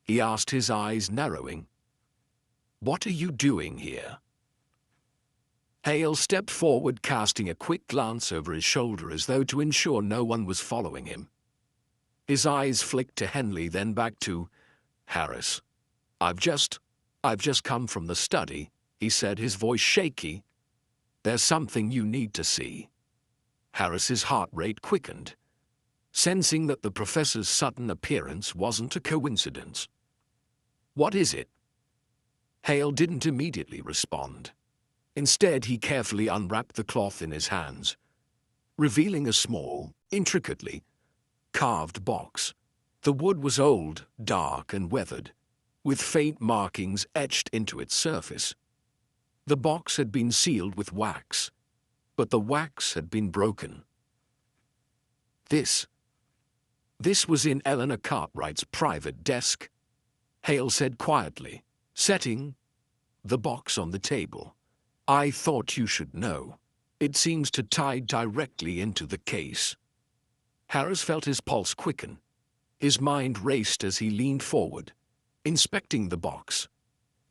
[SPEAKER 1] he asked, his eyes narrowing. "What are you doing here?" Hale stepped forward, casting a quick glance over his shoulder as though to ensure no one was following him. His eyes flicked to Henley, then back to Harris. I've just come from the study," he said, his voice shaky. "There's something you need to see." Harris's heart rate quickened, sensing that the professor's sudden appearance wasn't a coincidence. "What is it?" Hale didn't immediately respond. Instead, he carefully unwrapped the cloth in his hands, revealing a small, intricately carved box. The wood was old, dark, and weathered, with faint markings etched into its surface. The box had been sealed with wax, but the wax had been broken. This was in Eleanor Cartwright's private desk," Hale said quietly, setting the box on the table. "I thought you should know. It seems to tie directly into the case." Harris felt his pulse quicken. His mind raced as he leaned forward, inspecting the box.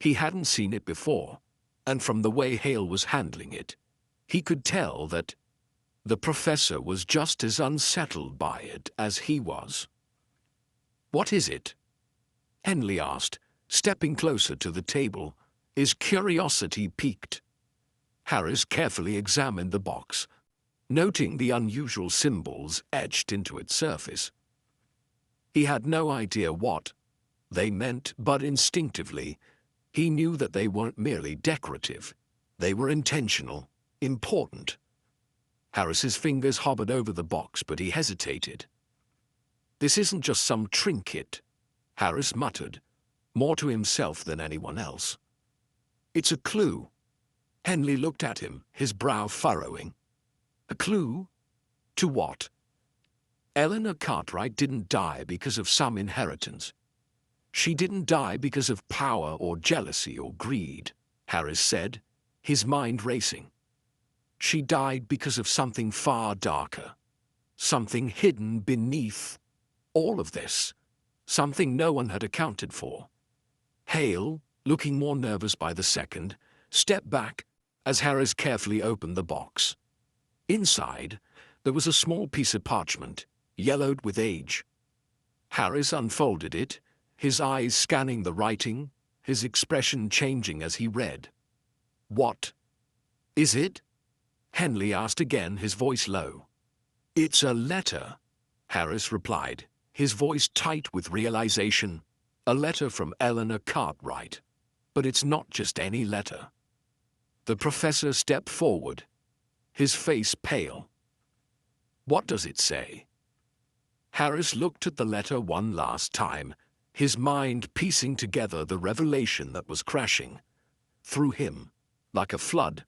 [SPEAKER 1] He hadn't seen it before, and from the way Hale was handling it, he could tell that the professor was just as unsettled by it as he was. "What is it?" Henley asked, stepping closer to the table, his curiosity piqued. Harris carefully examined the box, noting the unusual symbols etched into its surface. He had no idea what they meant, but instinctively, he knew that they weren't merely decorative. They were intentional, important. Harris's fingers hovered over the box, but he hesitated. "This isn't just some trinket," Harris muttered, more to himself than anyone else. "It's a clue." Henley looked at him, his brow furrowing. "A clue? To what?" "Eleanor Cartwright didn't die because of some inheritance. She didn't die because of power or jealousy or greed," Harris said, his mind racing. "She died because of something far darker, something hidden beneath all of this, something no one had accounted for." Hale, looking more nervous by the second, stepped back as Harris carefully opened the box. Inside, there was a small piece of parchment, yellowed with age. Harris unfolded it, his eyes scanning the writing, his expression changing as he read. "What is it?" Henley asked again, his voice low. "It's a letter," Harris replied, his voice tight with realization. "A letter from Eleanor Cartwright. But it's not just any letter." The professor stepped forward, his face pale. "What does it say?" Harris looked at the letter one last time, his mind piecing together the revelation that was crashing through him like a flood.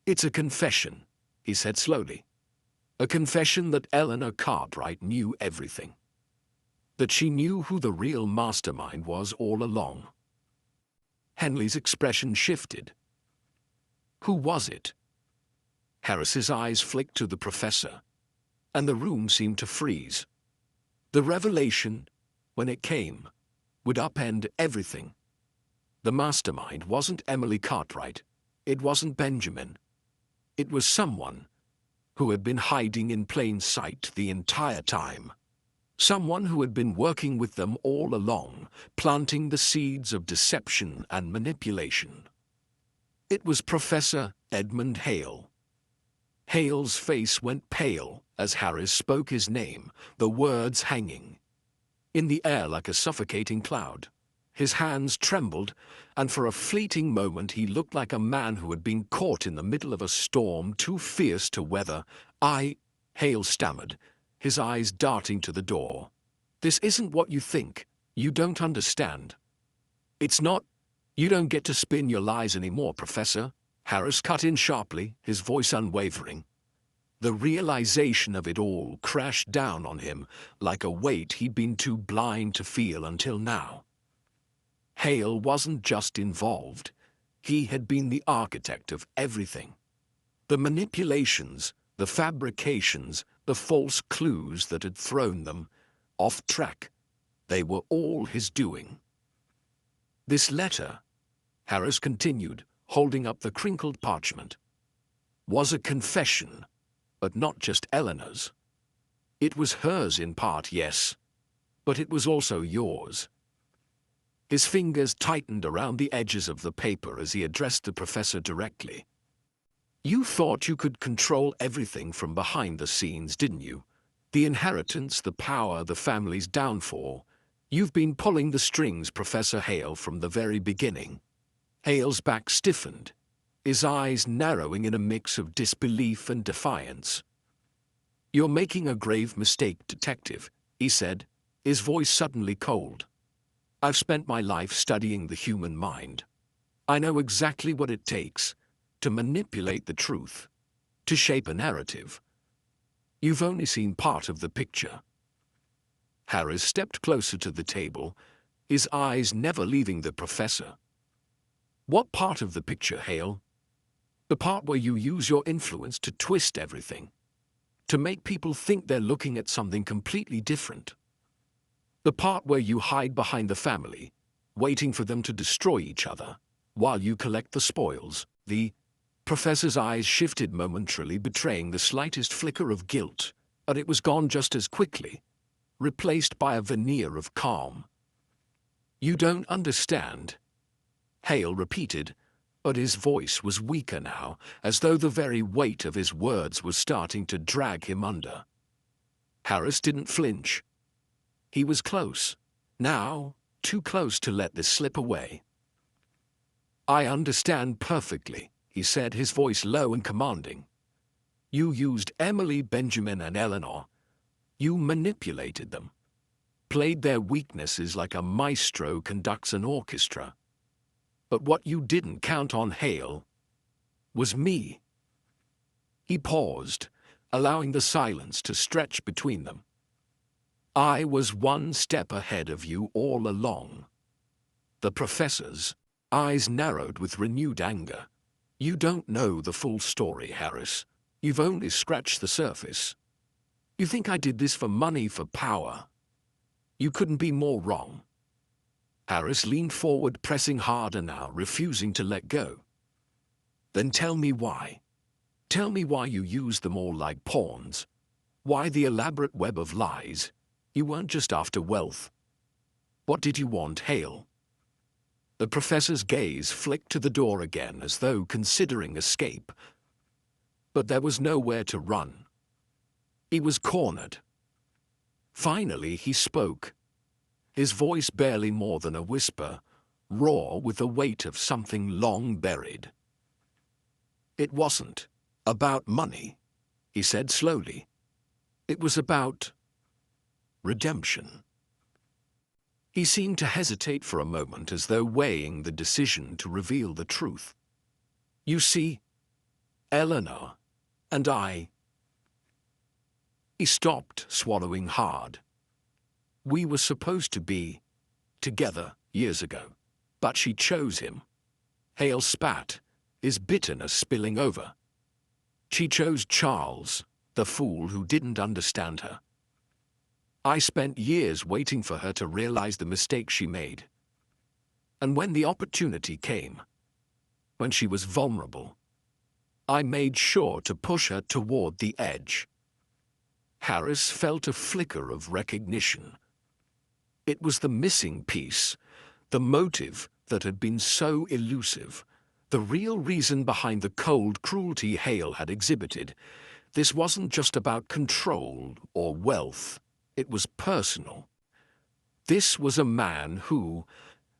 [SPEAKER 1] "It's a confession," he said slowly. "A confession that Eleanor Cartwright knew everything. That she knew who the real mastermind was all along." Henley's expression shifted. "Who was it?" Harris's eyes flicked to the professor, and the room seemed to freeze. The revelation, when it came, would upend everything. The mastermind wasn't Emily Cartwright. It wasn't Benjamin. It was someone who had been hiding in plain sight the entire time. Someone who had been working with them all along, planting the seeds of deception and manipulation. It was Professor Edmund Hale. Hale's face went pale as Harris spoke his name, the words hanging in the air like a suffocating cloud. His hands trembled, and for a fleeting moment he looked like a man who had been caught in the middle of a storm too fierce to weather. Hale stammered, his eyes darting to the door. "This isn't what you think. You don't understand." "It's not. You don't get to spin your lies anymore, Professor," Harris cut in sharply, his voice unwavering. The realization of it all crashed down on him like a weight he'd been too blind to feel until now. Hale wasn't just involved. He had been the architect of everything. The manipulations, the fabrications, the false clues that had thrown them off track. They were all his doing. "This letter," Harris continued, holding up the crinkled parchment, "was a confession, but not just Eleanor's. It was hers in part, yes, but it was also yours." His fingers tightened around the edges of the paper as he addressed the professor directly. "You thought you could control everything from behind the scenes, didn't you? The inheritance, the power, the family's downfall. You've been pulling the strings, Professor Hale, from the very beginning." Hale's back stiffened, his eyes narrowing in a mix of disbelief and defiance. "You're making a grave mistake, Detective," he said, his voice suddenly cold. "I've spent my life studying the human mind. I know exactly what it takes to manipulate the truth, to shape a narrative. You've only seen part of the picture." Harris stepped closer to the table, his eyes never leaving the professor. What part of the picture, Hale? The part where you use your influence to twist everything, to make people think they're looking at something completely different. The part where you hide behind the family, waiting for them to destroy each other, while you collect the spoils. The professor's eyes shifted momentarily, betraying the slightest flicker of guilt, but it was gone just as quickly, replaced by a veneer of calm. You don't understand, Hale repeated, but his voice was weaker now, as though the very weight of his words was starting to drag him under. Harris didn't flinch. He was close, now too close to let this slip away. I understand perfectly, he said, his voice low and commanding. You used Emily, Benjamin, and Eleanor. You manipulated them, played their weaknesses like a maestro conducts an orchestra. But what you didn't count on, Hale, was me. He paused, allowing the silence to stretch between them. I was one step ahead of you all along. The professor's eyes narrowed with renewed anger. You don't know the full story, Harris. You've only scratched the surface. You think I did this for money, for power? You couldn't be more wrong. Harris leaned forward, pressing harder now, refusing to let go. Then tell me why. Tell me why you used them all like pawns. Why the elaborate web of lies? You weren't just after wealth. What did you want, Hale? The professor's gaze flicked to the door again, as though considering escape. But there was nowhere to run. He was cornered. Finally he spoke, his voice barely more than a whisper, raw with the weight of something long buried. It wasn't about money, he said slowly. It was about redemption. He seemed to hesitate for a moment, as though weighing the decision to reveal the truth. You see, Eleanor and I... He stopped, swallowing hard. We were supposed to be together years ago, but she chose him. Hale spat, his bitterness spilling over. She chose Charles, the fool who didn't understand her. I spent years waiting for her to realize the mistake she made. And when the opportunity came, when she was vulnerable, I made sure to push her toward the edge. Harris felt a flicker of recognition. It was the missing piece, the motive that had been so elusive, the real reason behind the cold cruelty Hale had exhibited. This wasn't just about control or wealth. It was personal. This was a man who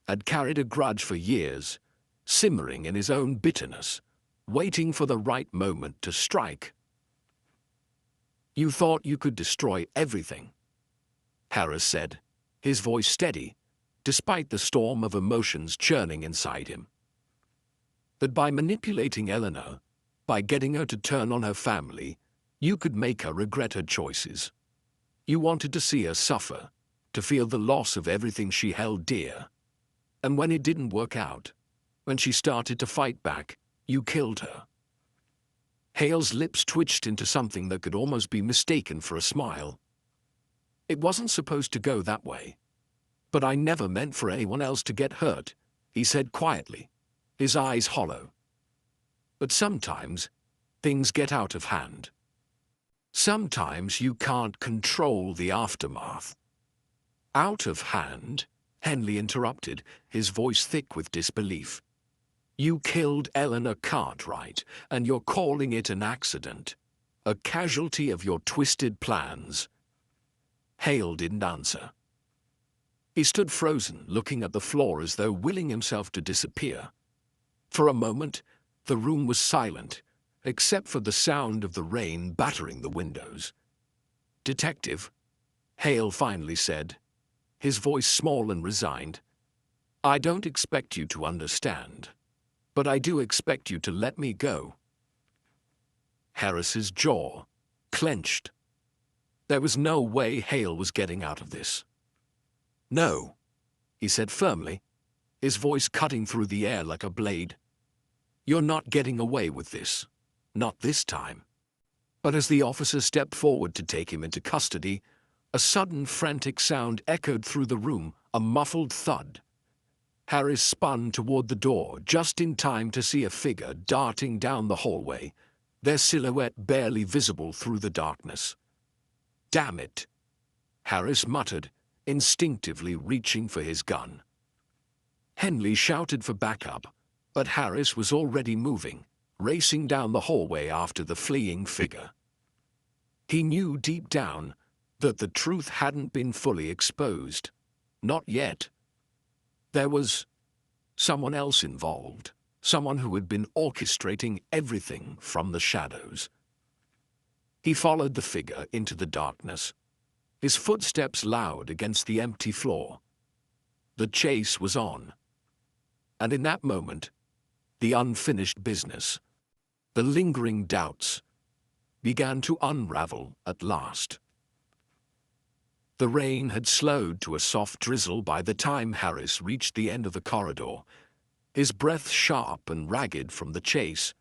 [SPEAKER 1] had carried a grudge for years, simmering in his own bitterness, waiting for the right moment to strike. You thought you could destroy everything, Harris said, his voice steady, despite the storm of emotions churning inside him. That by manipulating Eleanor, by getting her to turn on her family, you could make her regret her choices. You wanted to see her suffer, to feel the loss of everything she held dear. And when it didn't work out, when she started to fight back, you killed her. Hale's lips twitched into something that could almost be mistaken for a smile. It wasn't supposed to go that way. But I never meant for anyone else to get hurt, he said quietly, his eyes hollow. But sometimes things get out of hand. Sometimes you can't control the aftermath. Out of hand? Henley interrupted, his voice thick with disbelief. You killed Eleanor Cartwright, and you're calling it an accident, a casualty of your twisted plans. Hale didn't answer. He stood frozen, looking at the floor as though willing himself to disappear. For a moment, the room was silent, except for the sound of the rain battering the windows. Detective, Hale finally said, his voice small and resigned, I don't expect you to understand, but I do expect you to let me go. Harris's jaw clenched. There was no way Hale was getting out of this. No, he said firmly, his voice cutting through the air like a blade. "You're not getting away with this. Not this time." But as the officer stepped forward to take him into custody, a sudden frantic sound echoed through the room, a muffled thud. Harris spun toward the door just in time to see a figure darting down the hallway, their silhouette barely visible through the darkness. "Damn it," Harris muttered, instinctively reaching for his gun. Henley shouted for backup, but Harris was already moving, racing down the hallway after the fleeing figure. He knew deep down that the truth hadn't been fully exposed. Not yet. There was someone else involved, someone who had been orchestrating everything from the shadows. He followed the figure into the darkness, his footsteps loud against the empty floor. The chase was on. And in that moment, the unfinished business, the lingering doubts, began to unravel at last. The rain had slowed to a soft drizzle by the time Harris reached the end of the corridor, his breath sharp and ragged from the chase.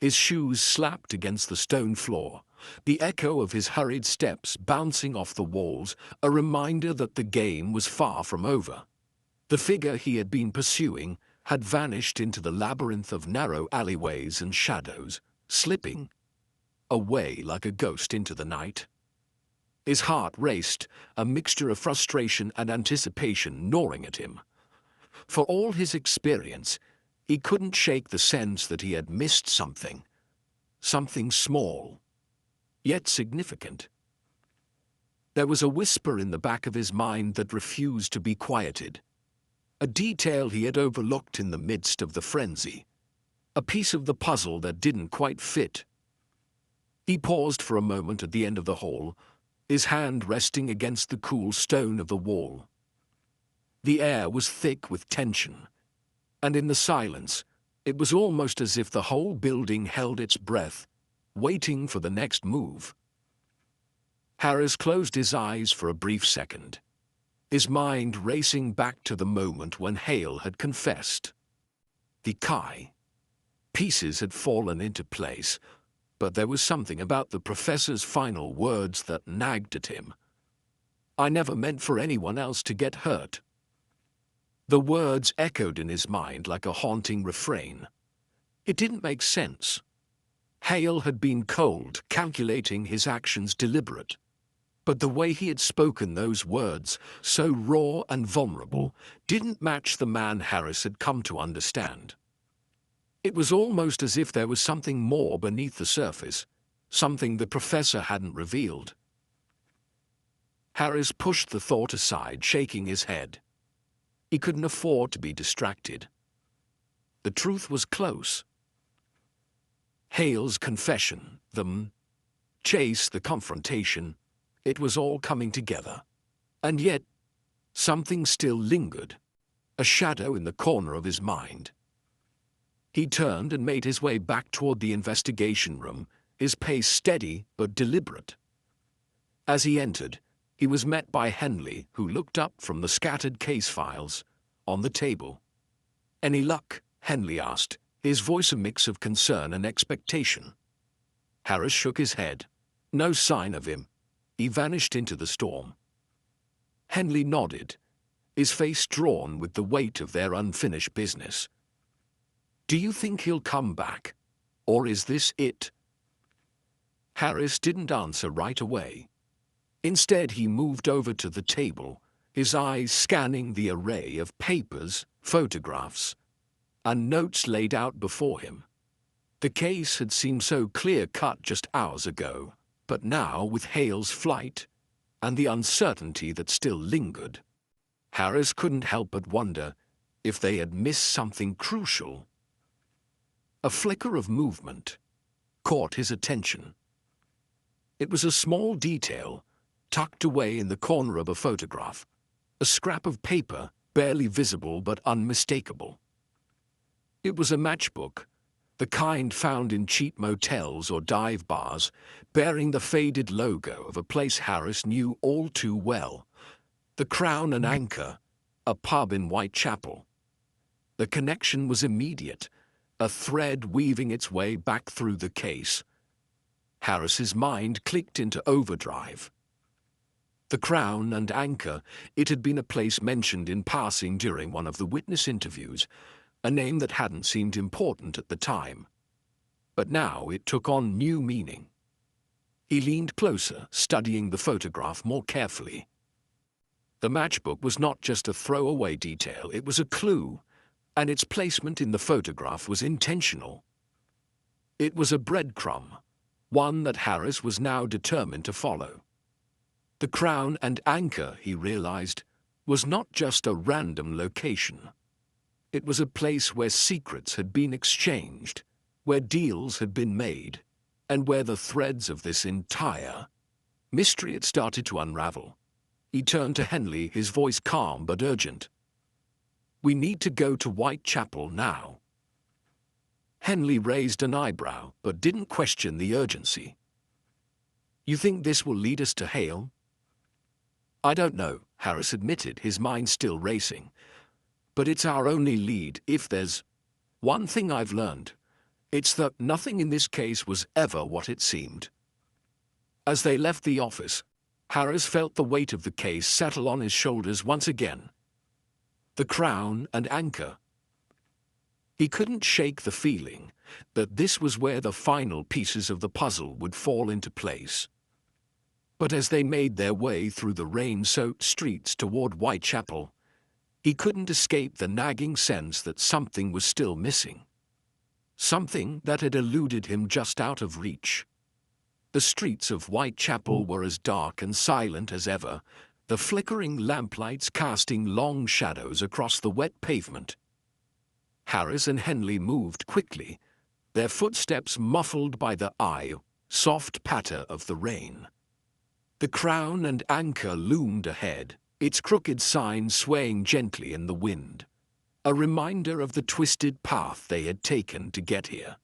[SPEAKER 1] His shoes slapped against the stone floor, the echo of his hurried steps bouncing off the walls, a reminder that the game was far from over. The figure he had been pursuing had vanished into the labyrinth of narrow alleyways and shadows, slipping away like a ghost into the night. His heart raced, a mixture of frustration and anticipation gnawing at him. For all his experience, he couldn't shake the sense that he had missed something. Something small, yet significant. There was a whisper in the back of his mind that refused to be quieted. A detail he had overlooked in the midst of the frenzy. A piece of the puzzle that didn't quite fit. He paused for a moment at the end of the hall, his hand resting against the cool stone of the wall. The air was thick with tension, and in the silence, it was almost as if the whole building held its breath, waiting for the next move. Harris closed his eyes for a brief second, his mind racing back to the moment when Hale had confessed. The Kai. Pieces had fallen into place, but there was something about the professor's final words that nagged at him. "I never meant for anyone else to get hurt." The words echoed in his mind like a haunting refrain. It didn't make sense. Hale had been cold, calculating, his actions deliberate. But the way he had spoken those words, so raw and vulnerable, didn't match the man Harris had come to understand. It was almost as if there was something more beneath the surface, something the professor hadn't revealed. Harris pushed the thought aside, shaking his head. He couldn't afford to be distracted. The truth was close. Hale's confession, the chase, the confrontation, it was all coming together. And yet, something still lingered, a shadow in the corner of his mind. He turned and made his way back toward the investigation room, his pace steady but deliberate. As he entered, he was met by Henley, who looked up from the scattered case files on the table. "Any luck?" Henley asked, his voice a mix of concern and expectation. Harris shook his head. No sign of him. He vanished into the storm. Henley nodded, his face drawn with the weight of their unfinished business. "Do you think he'll come back? Or is this it?" Harris didn't answer right away. Instead, he moved over to the table, his eyes scanning the array of papers, photographs, and notes laid out before him. The case had seemed so clear-cut just hours ago, but now, with Hale's flight and the uncertainty that still lingered, Harris couldn't help but wonder if they had missed something crucial. A flicker of movement caught his attention. It was a small detail, tucked away in the corner of a photograph, a scrap of paper barely visible but unmistakable. It was a matchbook, the kind found in cheap motels or dive bars, bearing the faded logo of a place Harris knew all too well. The crown and anchor a pub in Whitechapel. The connection was immediate, a thread weaving its way back through the case. Harris's mind clicked into overdrive. The Crown and Anchor, it had been a place mentioned in passing during one of the witness interviews, a name that hadn't seemed important at the time. But now it took on new meaning. He leaned closer, studying the photograph more carefully. The matchbook was not just a throwaway detail, it was a clue, and its placement in the photograph was intentional. It was a breadcrumb, one that Harris was now determined to follow. The Crown and Anchor, he realized, was not just a random location. It was a place where secrets had been exchanged, where deals had been made, and where the threads of this entire mystery had started to unravel. He turned to Henley, his voice calm but urgent. "We need to go to Whitechapel now." Henley raised an eyebrow, but didn't question the urgency. "You think this will lead us to Hale?" "I don't know," Harris admitted, his mind still racing. "But it's our only lead. If there's one thing I've learned, it's that nothing in this case was ever what it seemed." As they left the office, Harris felt the weight of the case settle on his shoulders once again. The Crown and Anchor. He couldn't shake the feeling that this was where the final pieces of the puzzle would fall into place. But as they made their way through the rain-soaked streets toward Whitechapel, he couldn't escape the nagging sense that something was still missing. Something that had eluded him just out of reach. The streets of Whitechapel were as dark and silent as ever, the flickering lamplights casting long shadows across the wet pavement. Harris and Henley moved quickly, their footsteps muffled by the soft patter of the rain. The Crown and Anchor loomed ahead, its crooked sign swaying gently in the wind, a reminder of the twisted path they had taken to get here.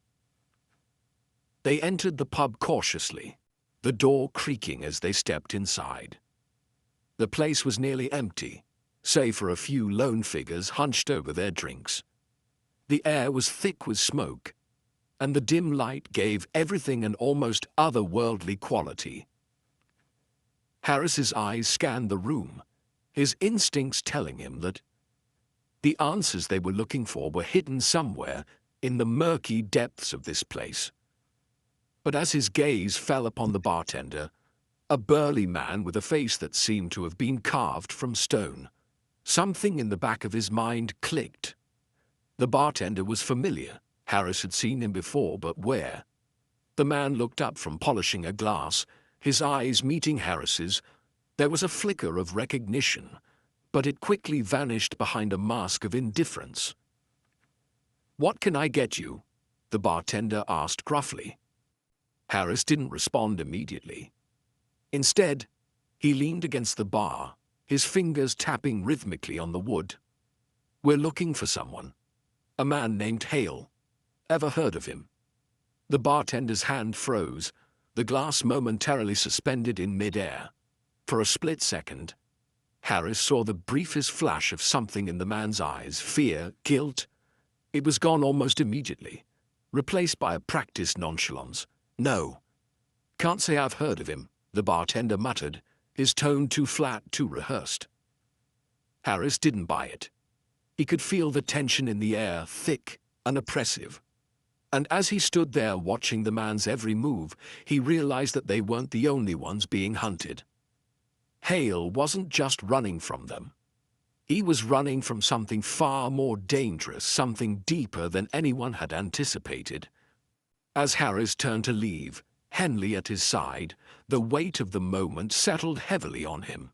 [SPEAKER 1] They entered the pub cautiously, the door creaking as they stepped inside. The place was nearly empty, save for a few lone figures hunched over their drinks. The air was thick with smoke, and the dim light gave everything an almost otherworldly quality. Harris's eyes scanned the room, his instincts telling him that the answers they were looking for were hidden somewhere in the murky depths of this place. But as his gaze fell upon the bartender, a burly man with a face that seemed to have been carved from stone, something in the back of his mind clicked. The bartender was familiar. Harris had seen him before, but where? The man looked up from polishing a glass, his eyes meeting Harris's. There was a flicker of recognition, but it quickly vanished behind a mask of indifference. "What can I get you?" the bartender asked gruffly. Harris didn't respond immediately. Instead, he leaned against the bar, his fingers tapping rhythmically on the wood. "We're looking for someone. A man named Hale. Ever heard of him?" The bartender's hand froze, the glass momentarily suspended in midair. For a split second, Harris saw the briefest flash of something in the man's eyes, fear, guilt. It was gone almost immediately, replaced by a practiced nonchalance. "No. Can't say I've heard of him," the bartender muttered, his tone too flat, too rehearsed. Harris didn't buy it. He could feel the tension in the air, thick and oppressive. And as he stood there watching the man's every move, he realized that they weren't the only ones being hunted. Hale wasn't just running from them. He was running from something far more dangerous, something deeper than anyone had anticipated. As Harris turned to leave, Henley at his side, the weight of the moment settled heavily on him.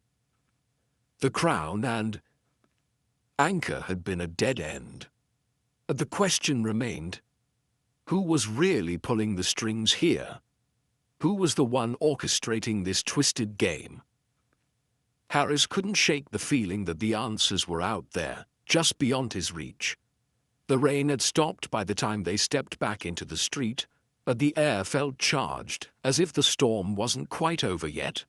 [SPEAKER 1] The Crown and Anchor had been a dead end. The question remained, who was really pulling the strings here? Who was the one orchestrating this twisted game? Harris couldn't shake the feeling that the answers were out there, just beyond his reach. The rain had stopped by the time they stepped back into the street, but the air felt charged, as if the storm wasn't quite over yet.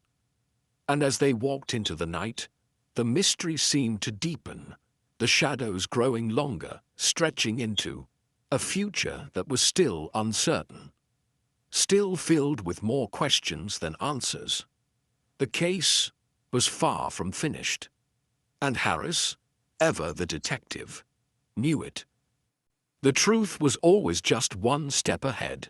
[SPEAKER 1] And as they walked into the night, The mystery seemed to deepen, the shadows growing longer, stretching into a future that was still uncertain, still filled with more questions than answers. The case was far from finished, and Harris, ever the detective, knew it. The truth was always just one step ahead.